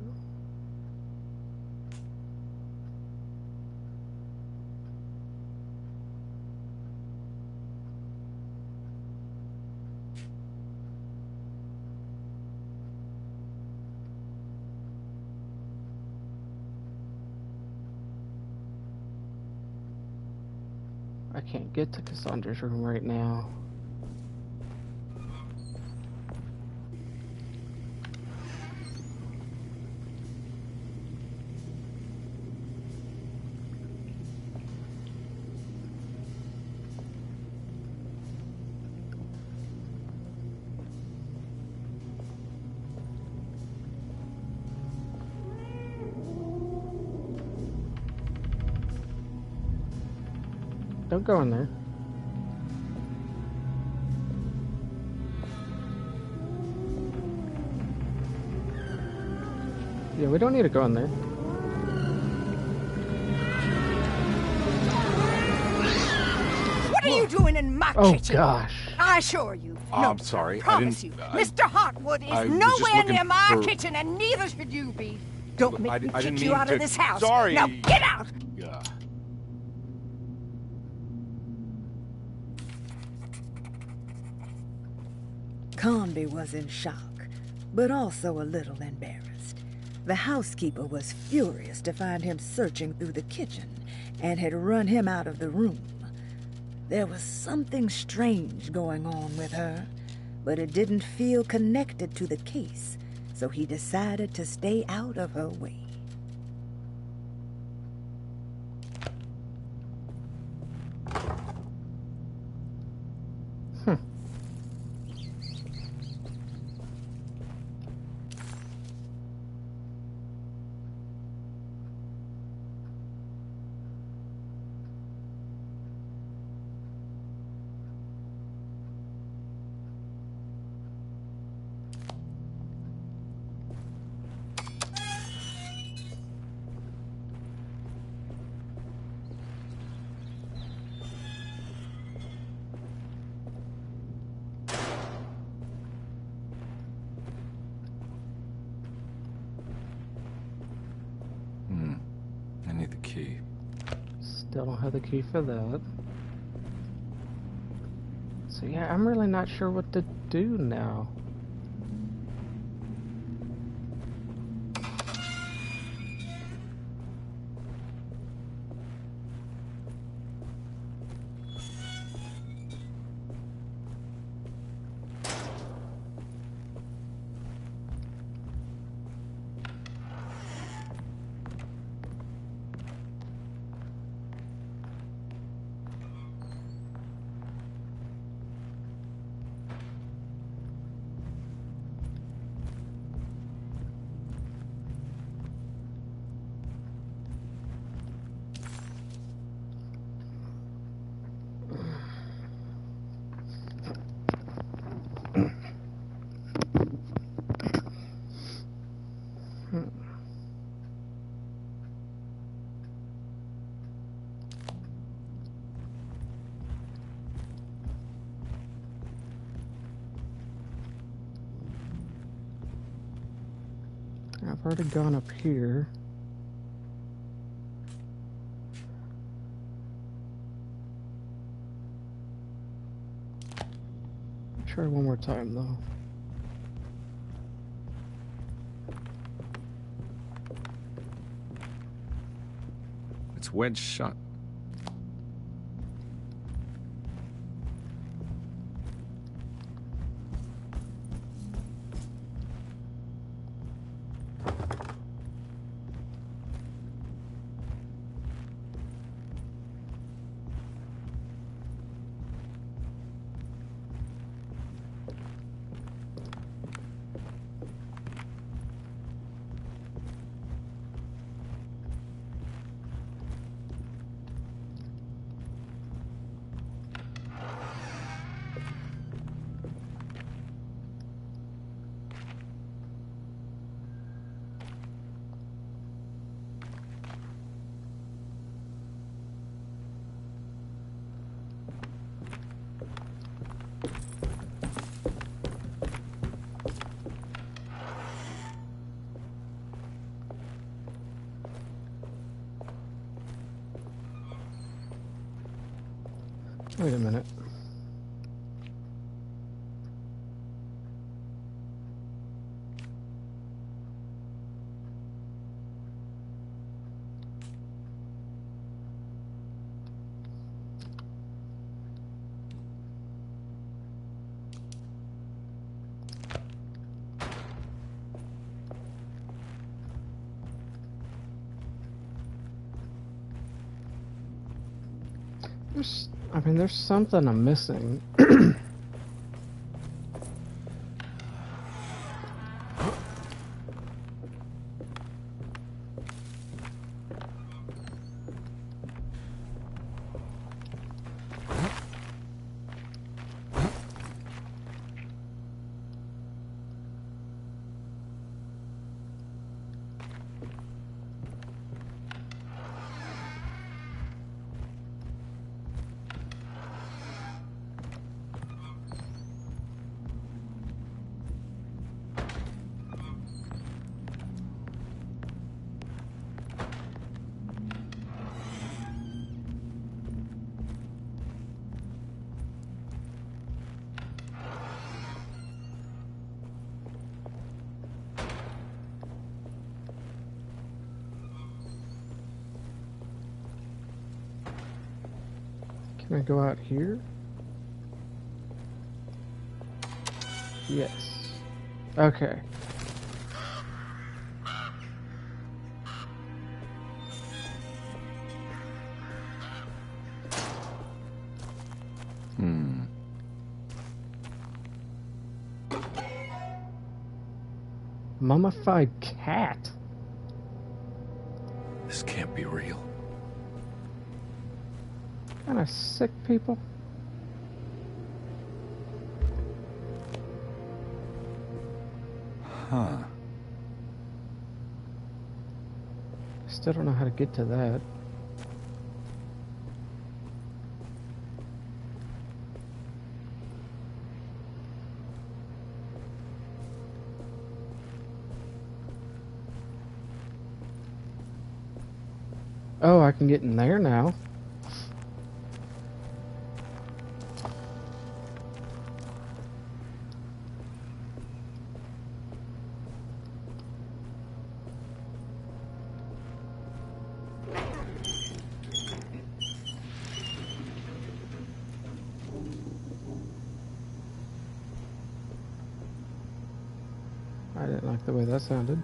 Speaker 1: I can't get to Cassandra's room right now. Don't go in there. Yeah, we don't need to go in there.
Speaker 13: What are you doing in my kitchen?
Speaker 1: Oh, gosh.
Speaker 13: I assure you. No,
Speaker 6: I'm sorry.
Speaker 13: Promise you. Mr. Hotwood is nowhere near my kitchen, and neither should you be. Don't make me kick you out of this house.
Speaker 6: Sorry.
Speaker 13: Now get out!
Speaker 6: Yeah.
Speaker 14: Conby was in shock, but also a little embarrassed. The housekeeper was furious to find him searching through the kitchen and had run him out of the room. There was something strange going on with her, but it didn't feel connected to the case, so he decided to stay out of her way.
Speaker 6: I need the key.
Speaker 1: Still don't have the key for that. So yeah, I'm really not sure what to do now. I've already gone up here. Try one more time though.
Speaker 6: It's wedged shut.
Speaker 1: Wait a minute. There's something I'm missing. Can I go out here? Yes. Okay. Mummified cat?
Speaker 7: This can't be real.
Speaker 1: Kind of sick people.
Speaker 7: Huh.
Speaker 1: Still don't know how to get to that. Oh, I can get in there now. I didn't like the way that sounded.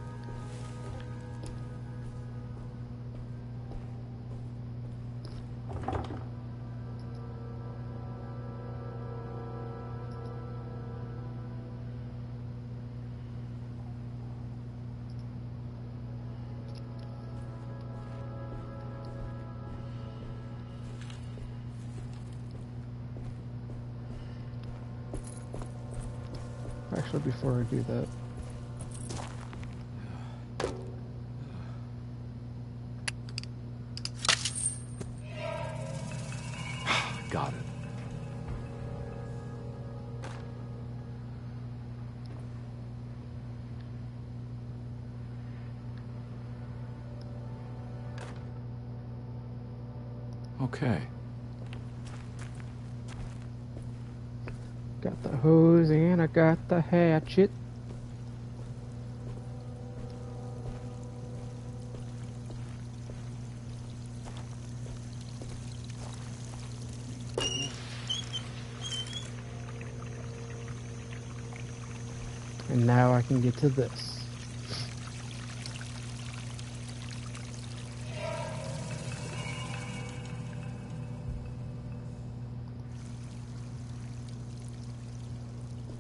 Speaker 1: Actually, before I do that,
Speaker 7: got it. Okay.
Speaker 1: got the hose and I got the hatchet. And now I can get to this.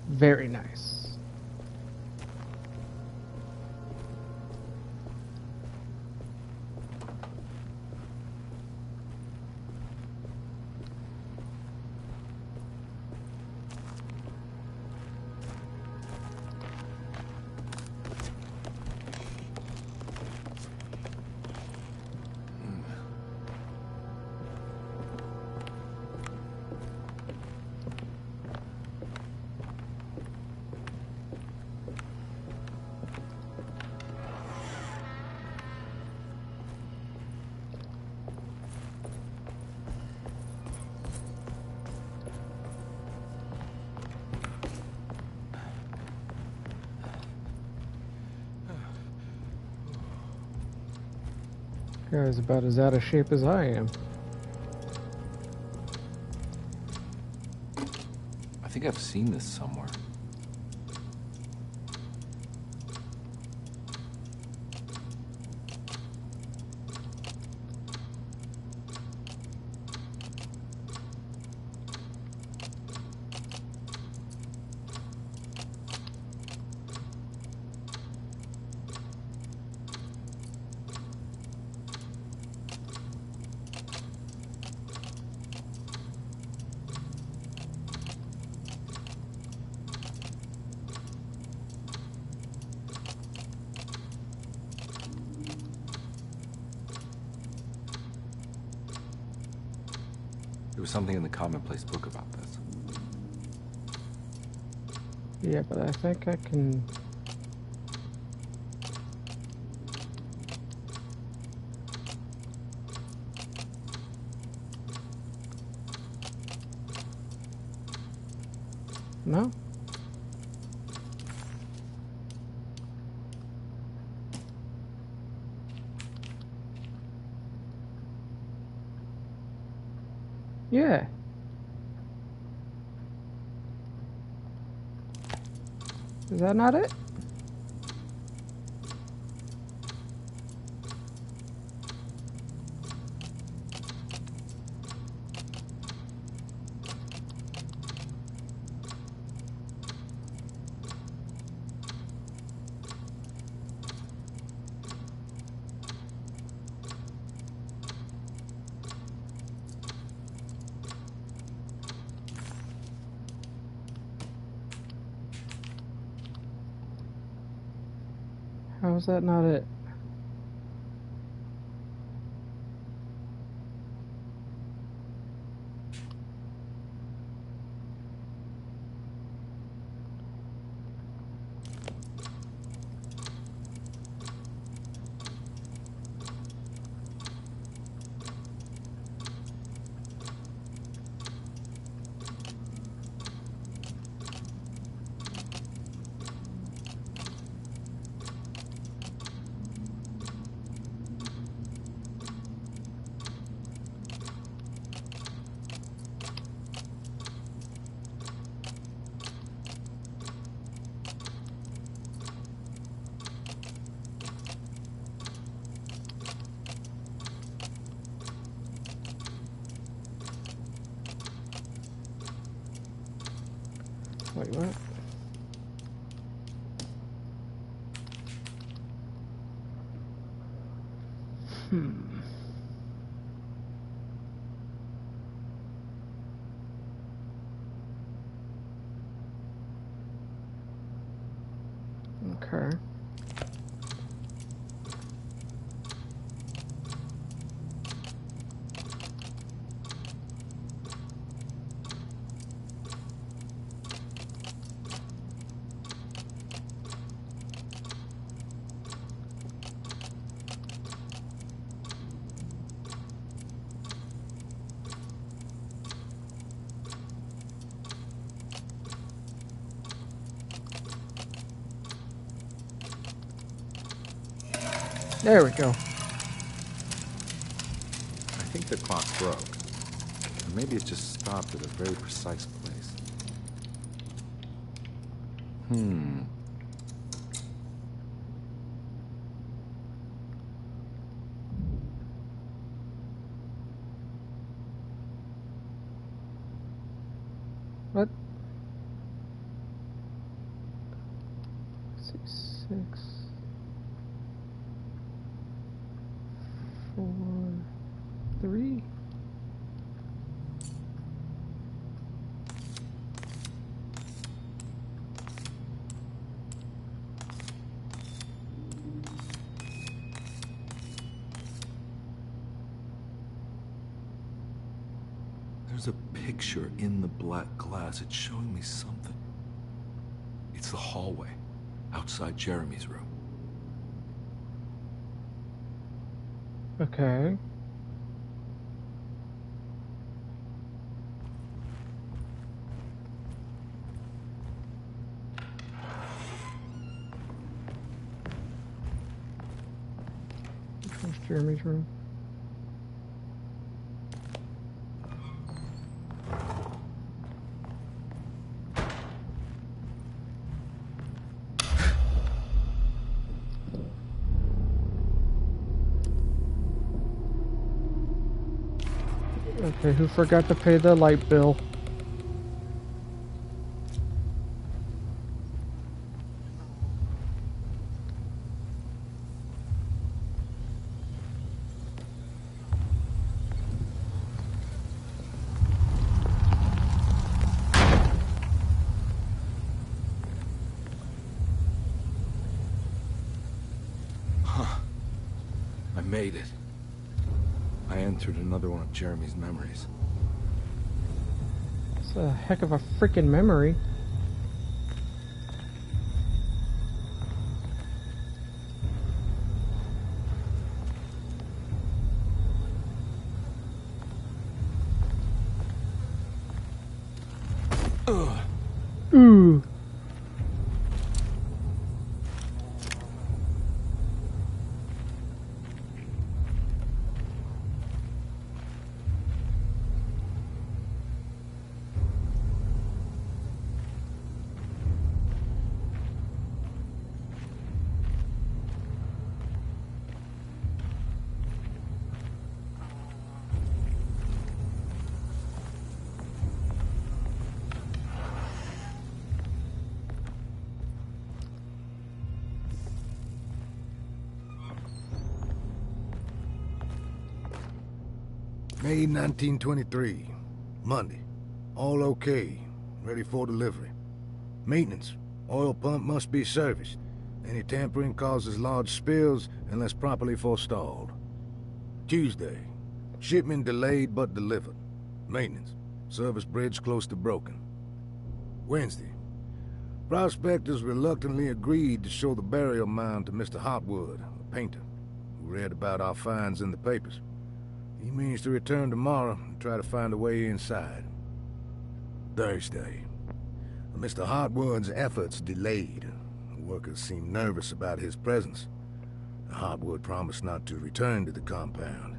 Speaker 1: Very nice. Guy's about as out of shape as I am.
Speaker 7: I think I've seen this somewhere. There was something in the commonplace book about this.
Speaker 1: Yeah, but I think I can... No? Yeah. Is that not it? How is that not it? Wait, what? Okay. There we go.
Speaker 6: I think the clock broke. Or maybe it just stopped at a very precise place.
Speaker 1: What? 6, 4, 3.
Speaker 6: There's a picture in the black glass. It's showing me something. It's the hallway outside Jeremy's room.
Speaker 1: Okay. Which one's Jeremy's room? Okay, who forgot to pay the light bill?
Speaker 6: I made it. I entered another one of Jeremy's memories.
Speaker 1: It's a heck of a freaking memory. Ooh.
Speaker 12: May 1923. Monday. All okay. Ready for delivery. Maintenance. Oil pump must be serviced. Any tampering causes large spills unless properly forestalled. Tuesday. Shipment delayed but delivered. Maintenance. Service bridge close to broken. Wednesday. Prospectors reluctantly agreed to show the burial mound to Mr. Hotwood, a painter, who read about our finds in the papers. He means to return tomorrow and try to find a way inside. Thursday. Mr. Hotwood's efforts delayed. The workers seemed nervous about his presence. Hotwood promised not to return to the compound.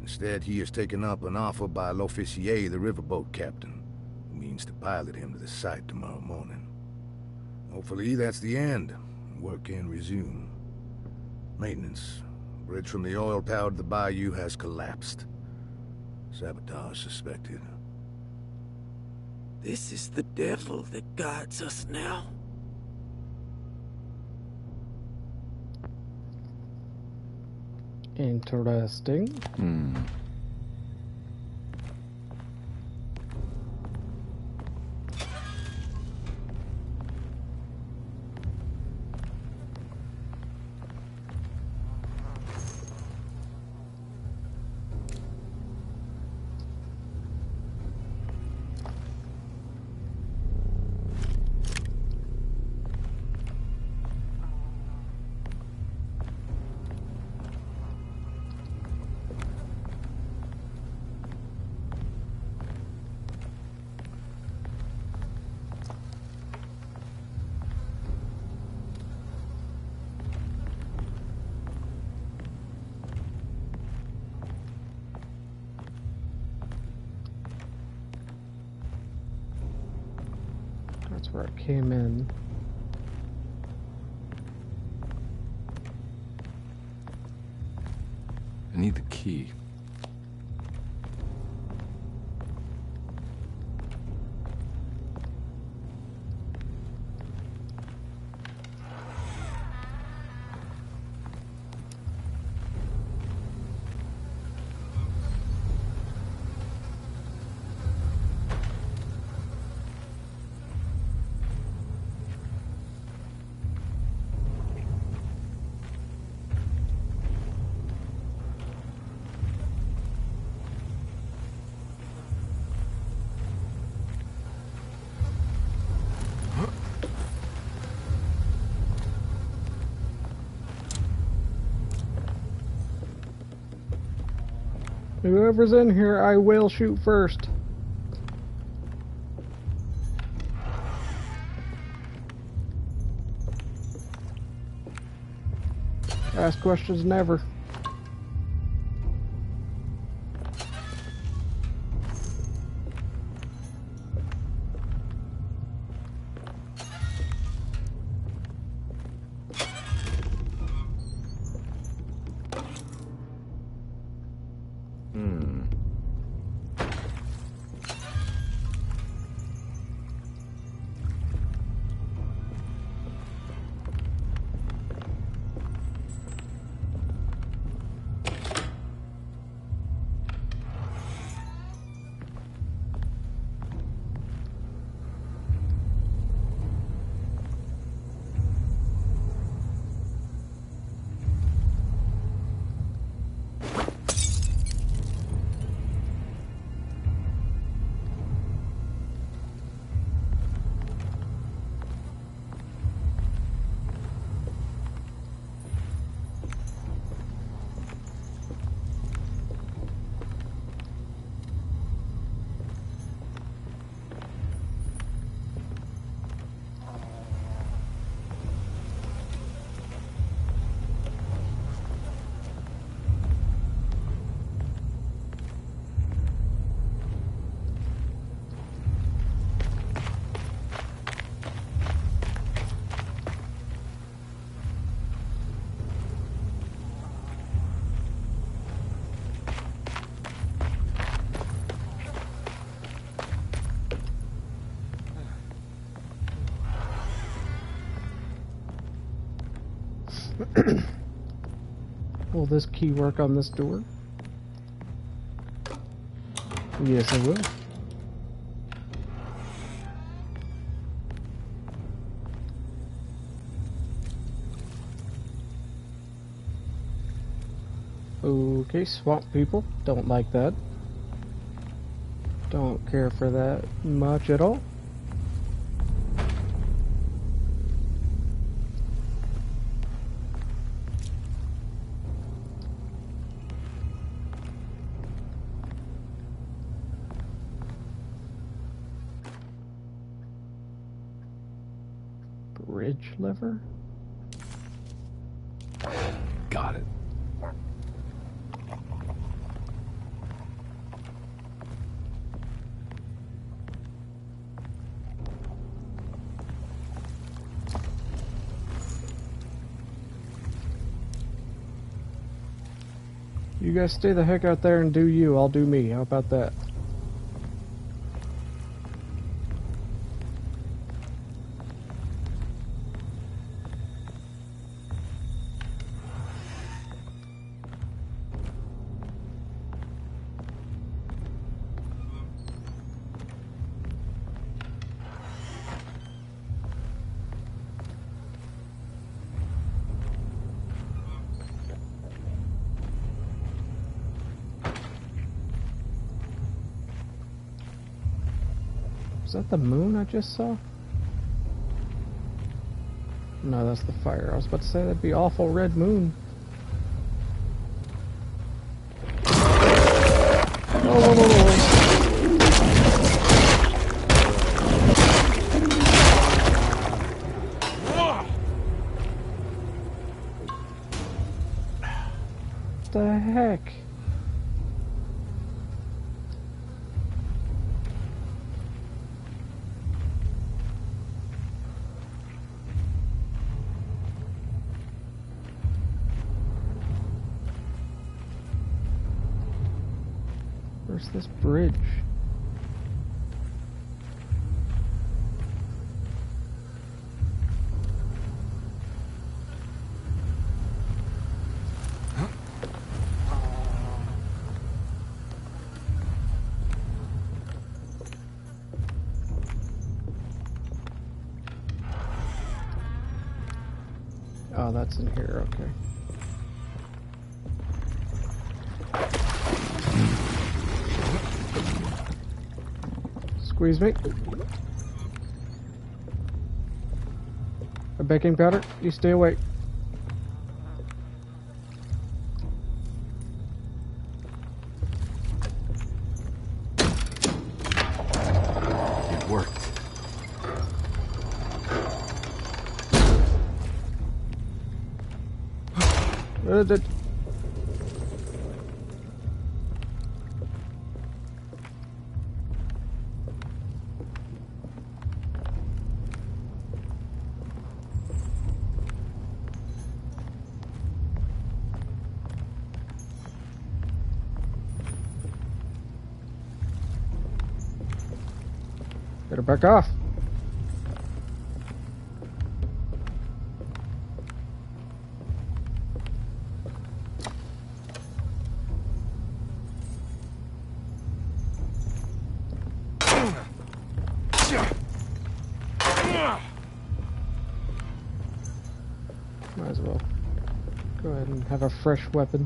Speaker 12: Instead, he has taken up an offer by L'Officier, the riverboat captain, who means to pilot him to the site tomorrow morning. Hopefully that's the end. Work can resume. Maintenance. Bridge from the oil tower to the bayou has collapsed. Sabotage suspected.
Speaker 3: This is the devil that guides us now.
Speaker 1: Interesting. That's where it came in.
Speaker 6: I need the key.
Speaker 1: Whoever's in here, I will shoot first. Ask questions never. Will this key work on this door? Yes, I will. Okay, swamp people. Don't like that. Don't care for that much at all. Bridge lever?
Speaker 6: Got it.
Speaker 1: You guys stay the heck out there and do you. I'll do me. How about that? Is that the moon I just saw? No, that's the fire. I was about to say that'd be awful red moon. What the heck? Where's this bridge? Oh, that's in here, okay. Squeeze me. A baking powder, you stay away.
Speaker 6: It worked.
Speaker 1: Better back off. Might as well go ahead and have a fresh weapon.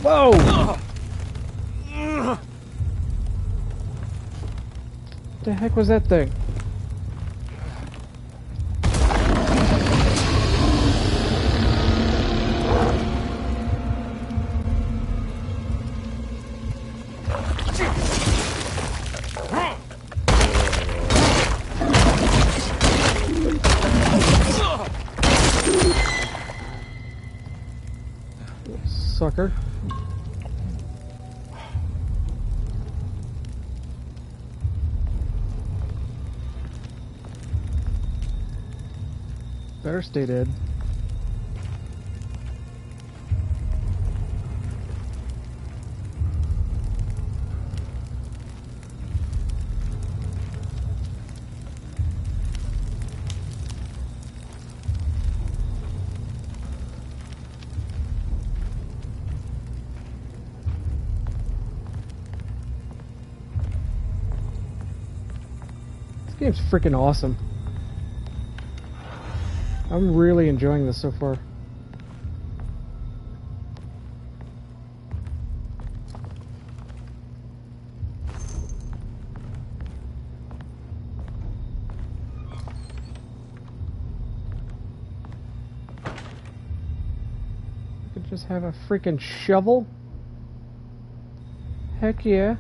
Speaker 1: Whoa! What the heck was that thing? Sucker. Better stay dead. This game's freaking awesome. I'm really enjoying this so far. I could just have a freaking shovel. Heck yeah.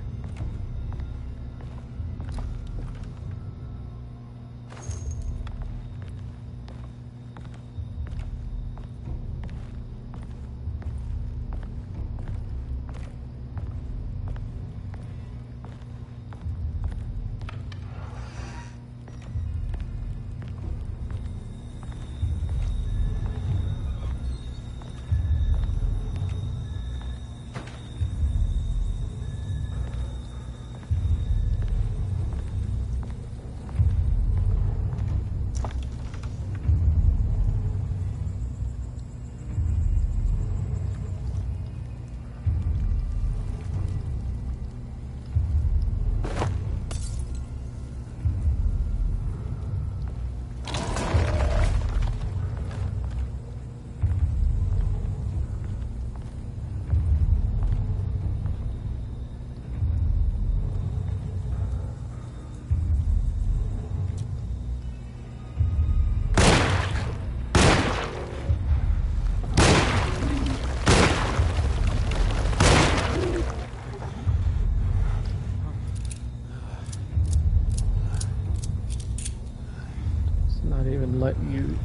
Speaker 1: Let you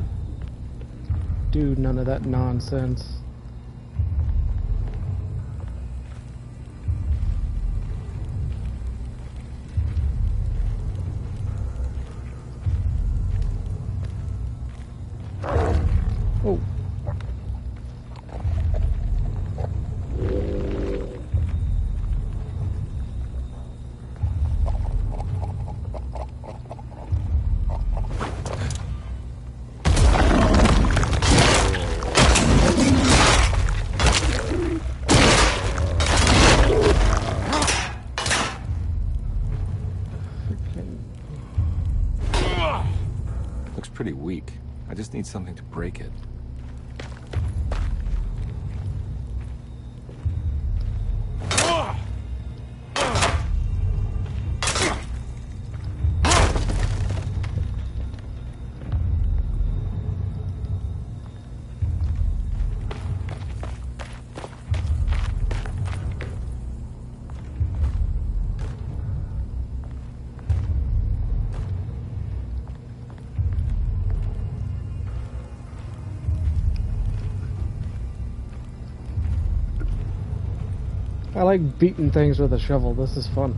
Speaker 1: do none of that nonsense. Oh.
Speaker 7: Pretty weak. I just need something to break it.
Speaker 1: I like beating things with a shovel. This is fun.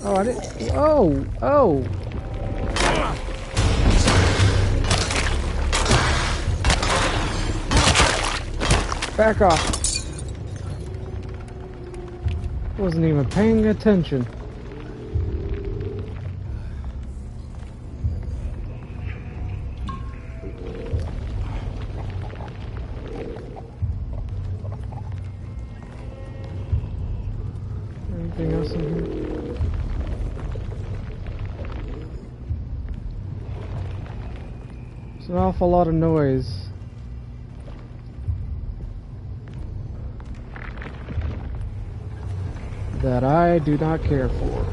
Speaker 1: Oh, I didn't. Oh. Back off. Wasn't even paying attention. Anything else in here? An awful lot of noise. That I do not care for.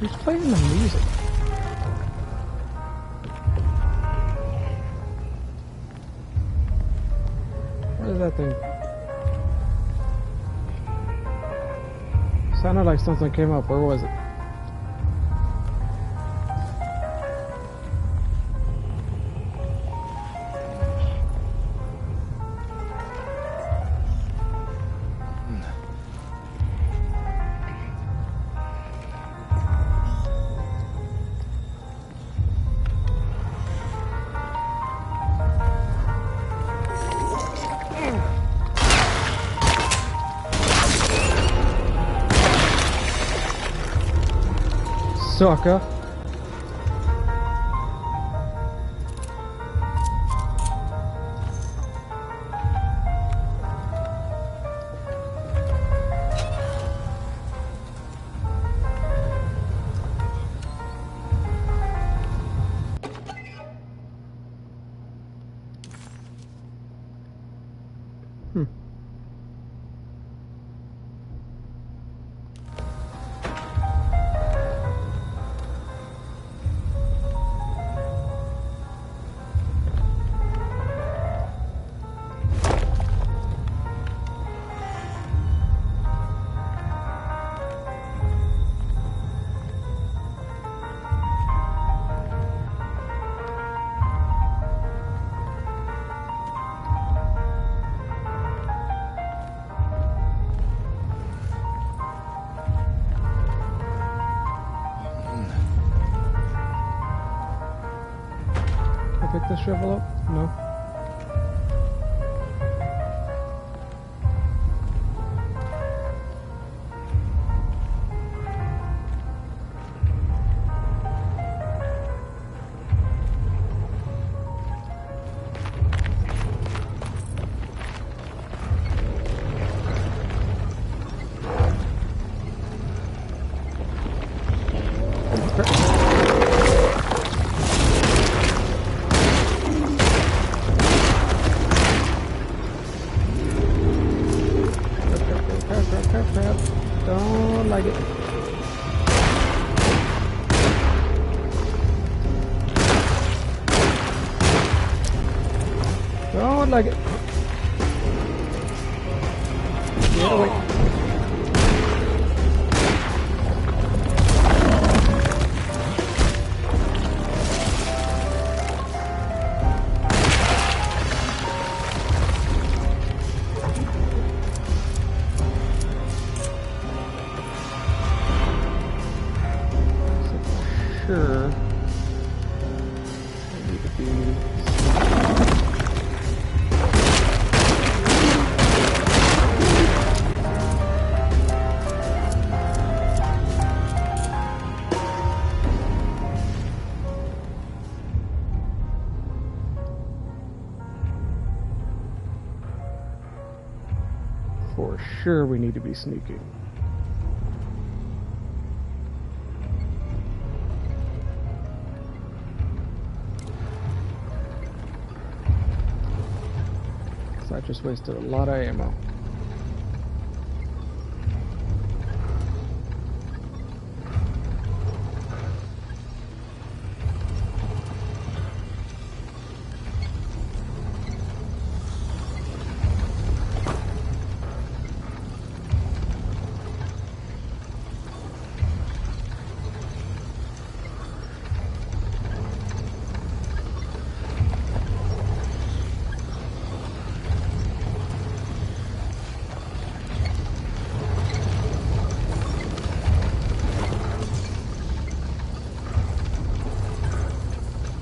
Speaker 1: Who's playing the music? What is that thing? Sounded like something came up. Where was it? Sucker. Pick this shovel up? No. Don't like it. Don't like it. Get away. Sure. I need to be... For sure we need to be sneaking. So I just wasted a lot of ammo.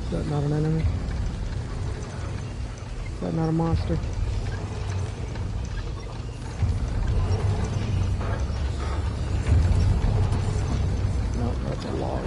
Speaker 1: Is that not an enemy? Is that not a monster? No, that's a log.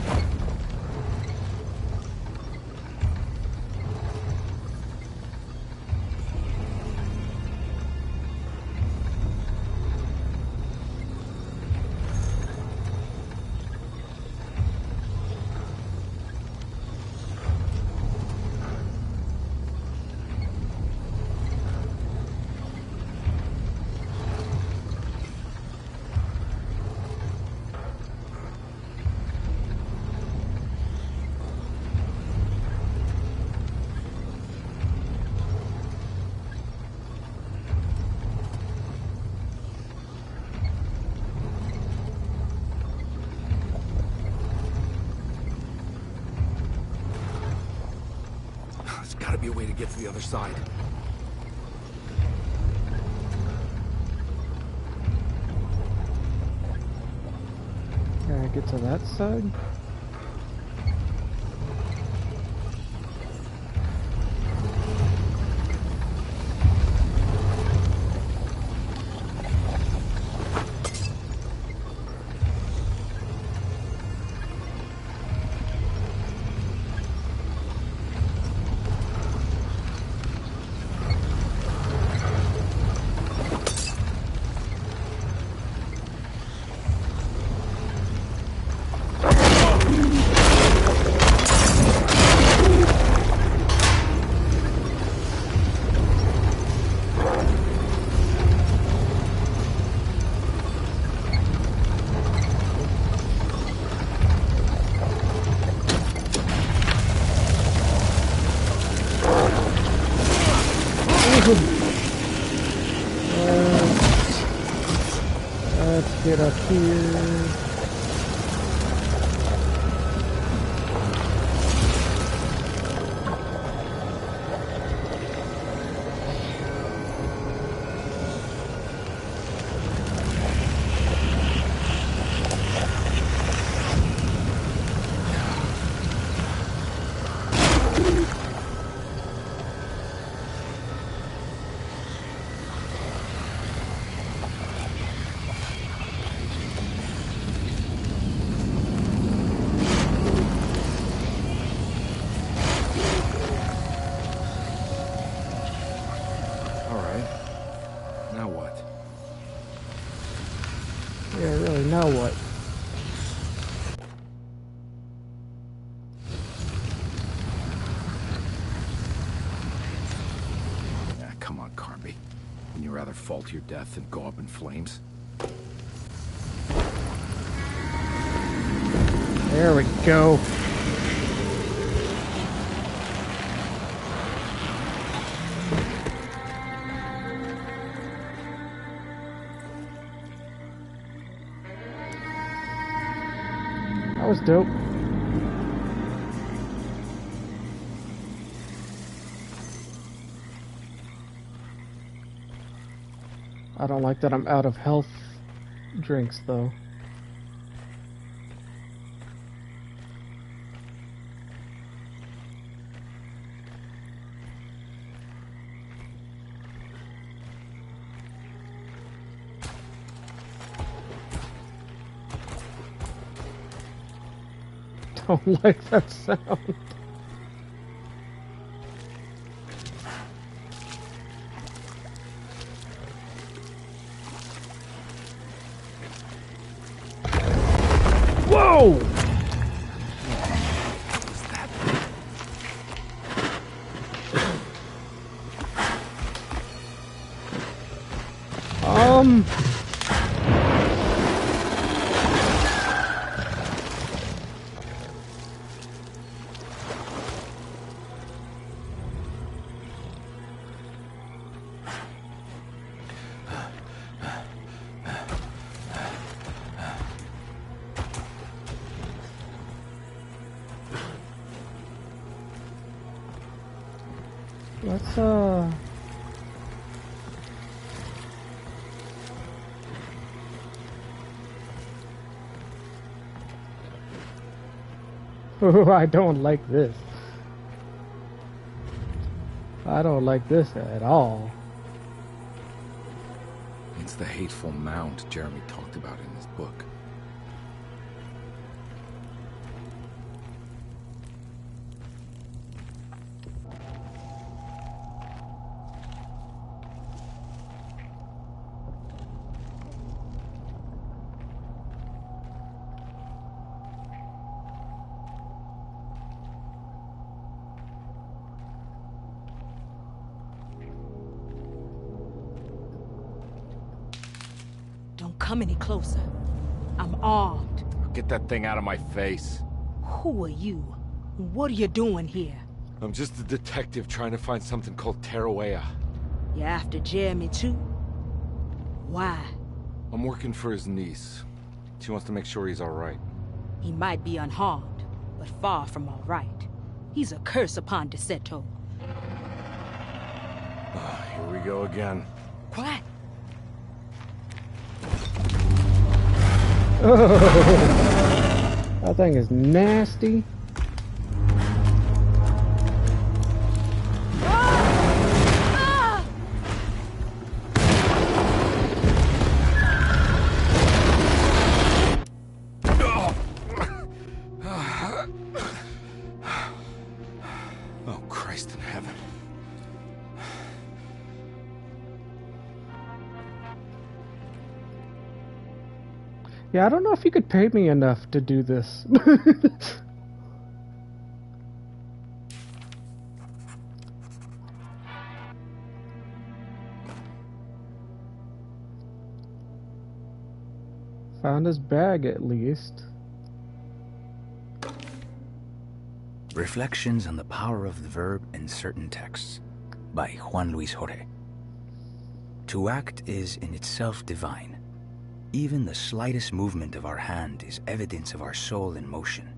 Speaker 15: be a way to get to the other side.
Speaker 1: Can I get to that side? Let's get up here. Yeah, really, now what?
Speaker 15: Yeah, come on, Carby. Wouldn't you rather fall to your death than go up in flames?
Speaker 1: There we go. That was dope. I don't like that I'm out of health drinks, though. Don't like that sound. Whoa! Let's, Oh, I don't like this. I don't like this at all.
Speaker 15: It's the hateful mound Jeremy talked about in his book.
Speaker 2: Come any closer. I'm armed.
Speaker 7: Get that thing out of my face.
Speaker 2: Who are you? What are you doing here?
Speaker 7: I'm just a detective trying to find something called Tarawea.
Speaker 2: You're after Jeremy too? Why?
Speaker 7: I'm working for his niece. She wants to make sure he's alright.
Speaker 2: He might be unharmed, but far from alright. He's a curse upon Deseto.
Speaker 15: Here we go again.
Speaker 13: Quiet.
Speaker 1: Oh, that thing is nasty.
Speaker 15: Oh, Christ in heaven.
Speaker 1: Yeah, I don't know if you could pay me enough to do this. Found his bag, at least.
Speaker 16: Reflections on the Power of the Verb in Certain Texts by Juan Luis Jorge. To act is in itself divine. Even the slightest movement of our hand is evidence of our soul in motion.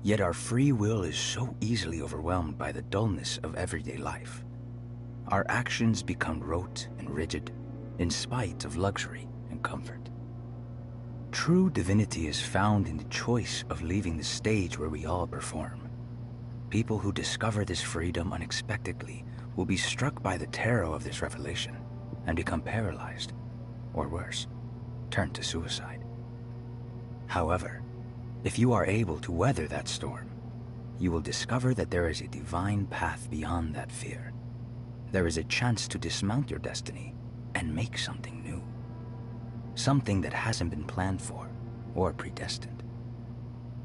Speaker 16: Yet our free will is so easily overwhelmed by the dullness of everyday life. Our actions become rote and rigid, in spite of luxury and comfort. True divinity is found in the choice of leaving the stage where we all perform. People who discover this freedom unexpectedly will be struck by the terror of this revelation and become paralyzed, or worse, turn to suicide. However, if you are able to weather that storm, you will discover that there is a divine path beyond that fear. There is a chance to dismount your destiny and make something new. Something that hasn't been planned for or predestined.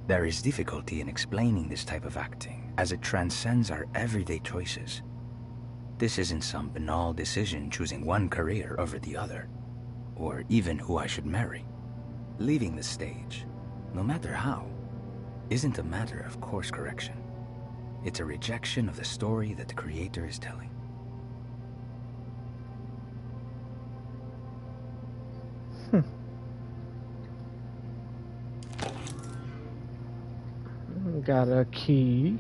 Speaker 16: There is difficulty in explaining this type of acting as it transcends our everyday choices. This isn't some banal decision choosing one career over the other, or even who I should marry. Leaving the stage, no matter how, isn't a matter of course correction. It's a rejection of the story that the Creator is telling.
Speaker 1: Got a key.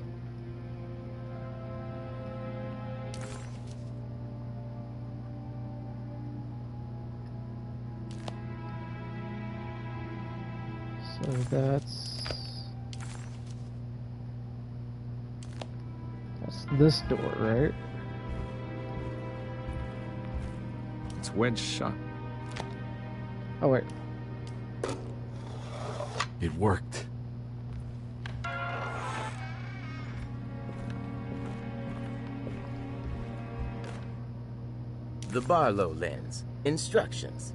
Speaker 1: So that's this door, right?
Speaker 6: It's wedged shut.
Speaker 1: Oh wait.
Speaker 15: It worked.
Speaker 17: The Barlow lens. Instructions.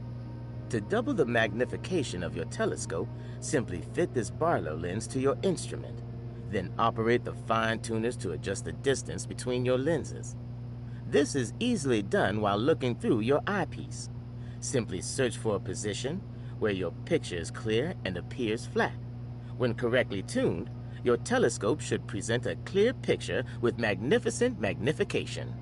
Speaker 17: To double the magnification of your telescope, simply fit this Barlow lens to your instrument. Then operate the fine-tuners to adjust the distance between your lenses. This is easily done while looking through your eyepiece. Simply search for a position where your picture is clear and appears flat. When correctly tuned, your telescope should present a clear picture with magnificent magnification.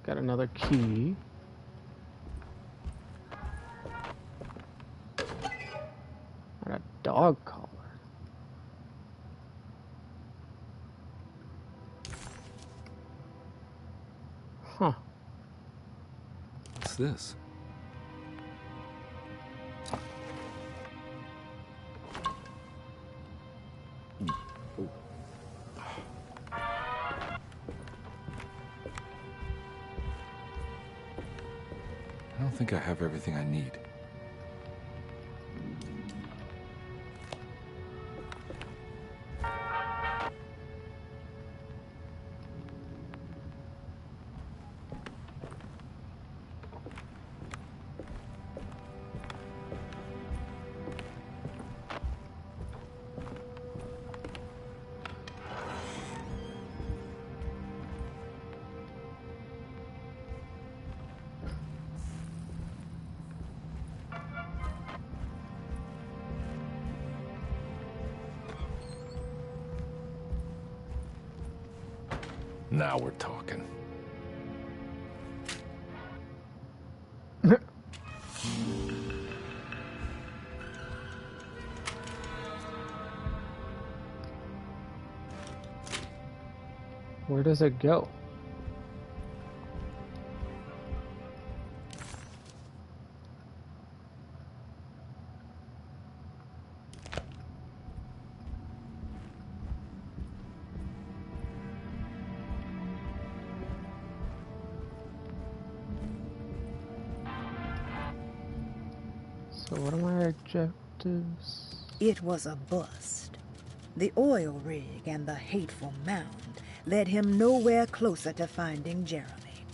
Speaker 1: Got another key. And a dog collar. Huh.
Speaker 6: What's this? I don't think I have everything I need.
Speaker 7: Now we're talking.
Speaker 1: Where does it go? So what are my objectives?
Speaker 14: It was a bust. The oil rig and the hateful mound led him nowhere closer to finding Jeremy.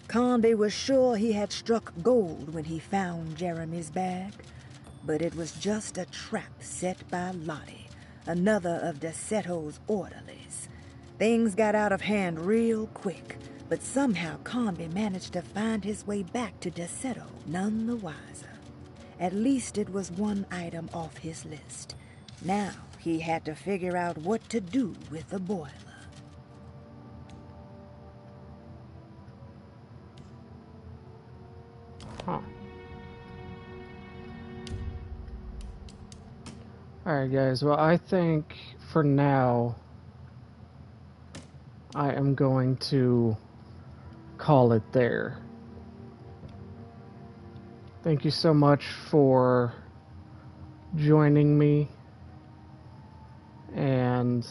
Speaker 14: Conby was sure he had struck gold when he found Jeremy's bag, but it was just a trap set by Lottie, another of DeSeto's orderlies. Things got out of hand real quick, but somehow Conby managed to find his way back to DeSeto none the wiser. At least it was one item off his list. Now he had to figure out what to do with the boiler.
Speaker 1: Huh. Alright guys, well I think for now I am going to call it there. Thank you so much for joining me and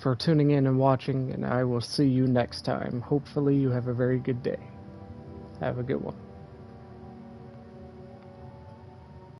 Speaker 1: for tuning in and watching, and I will see you next time. Hopefully you have a very good day. Have a good one.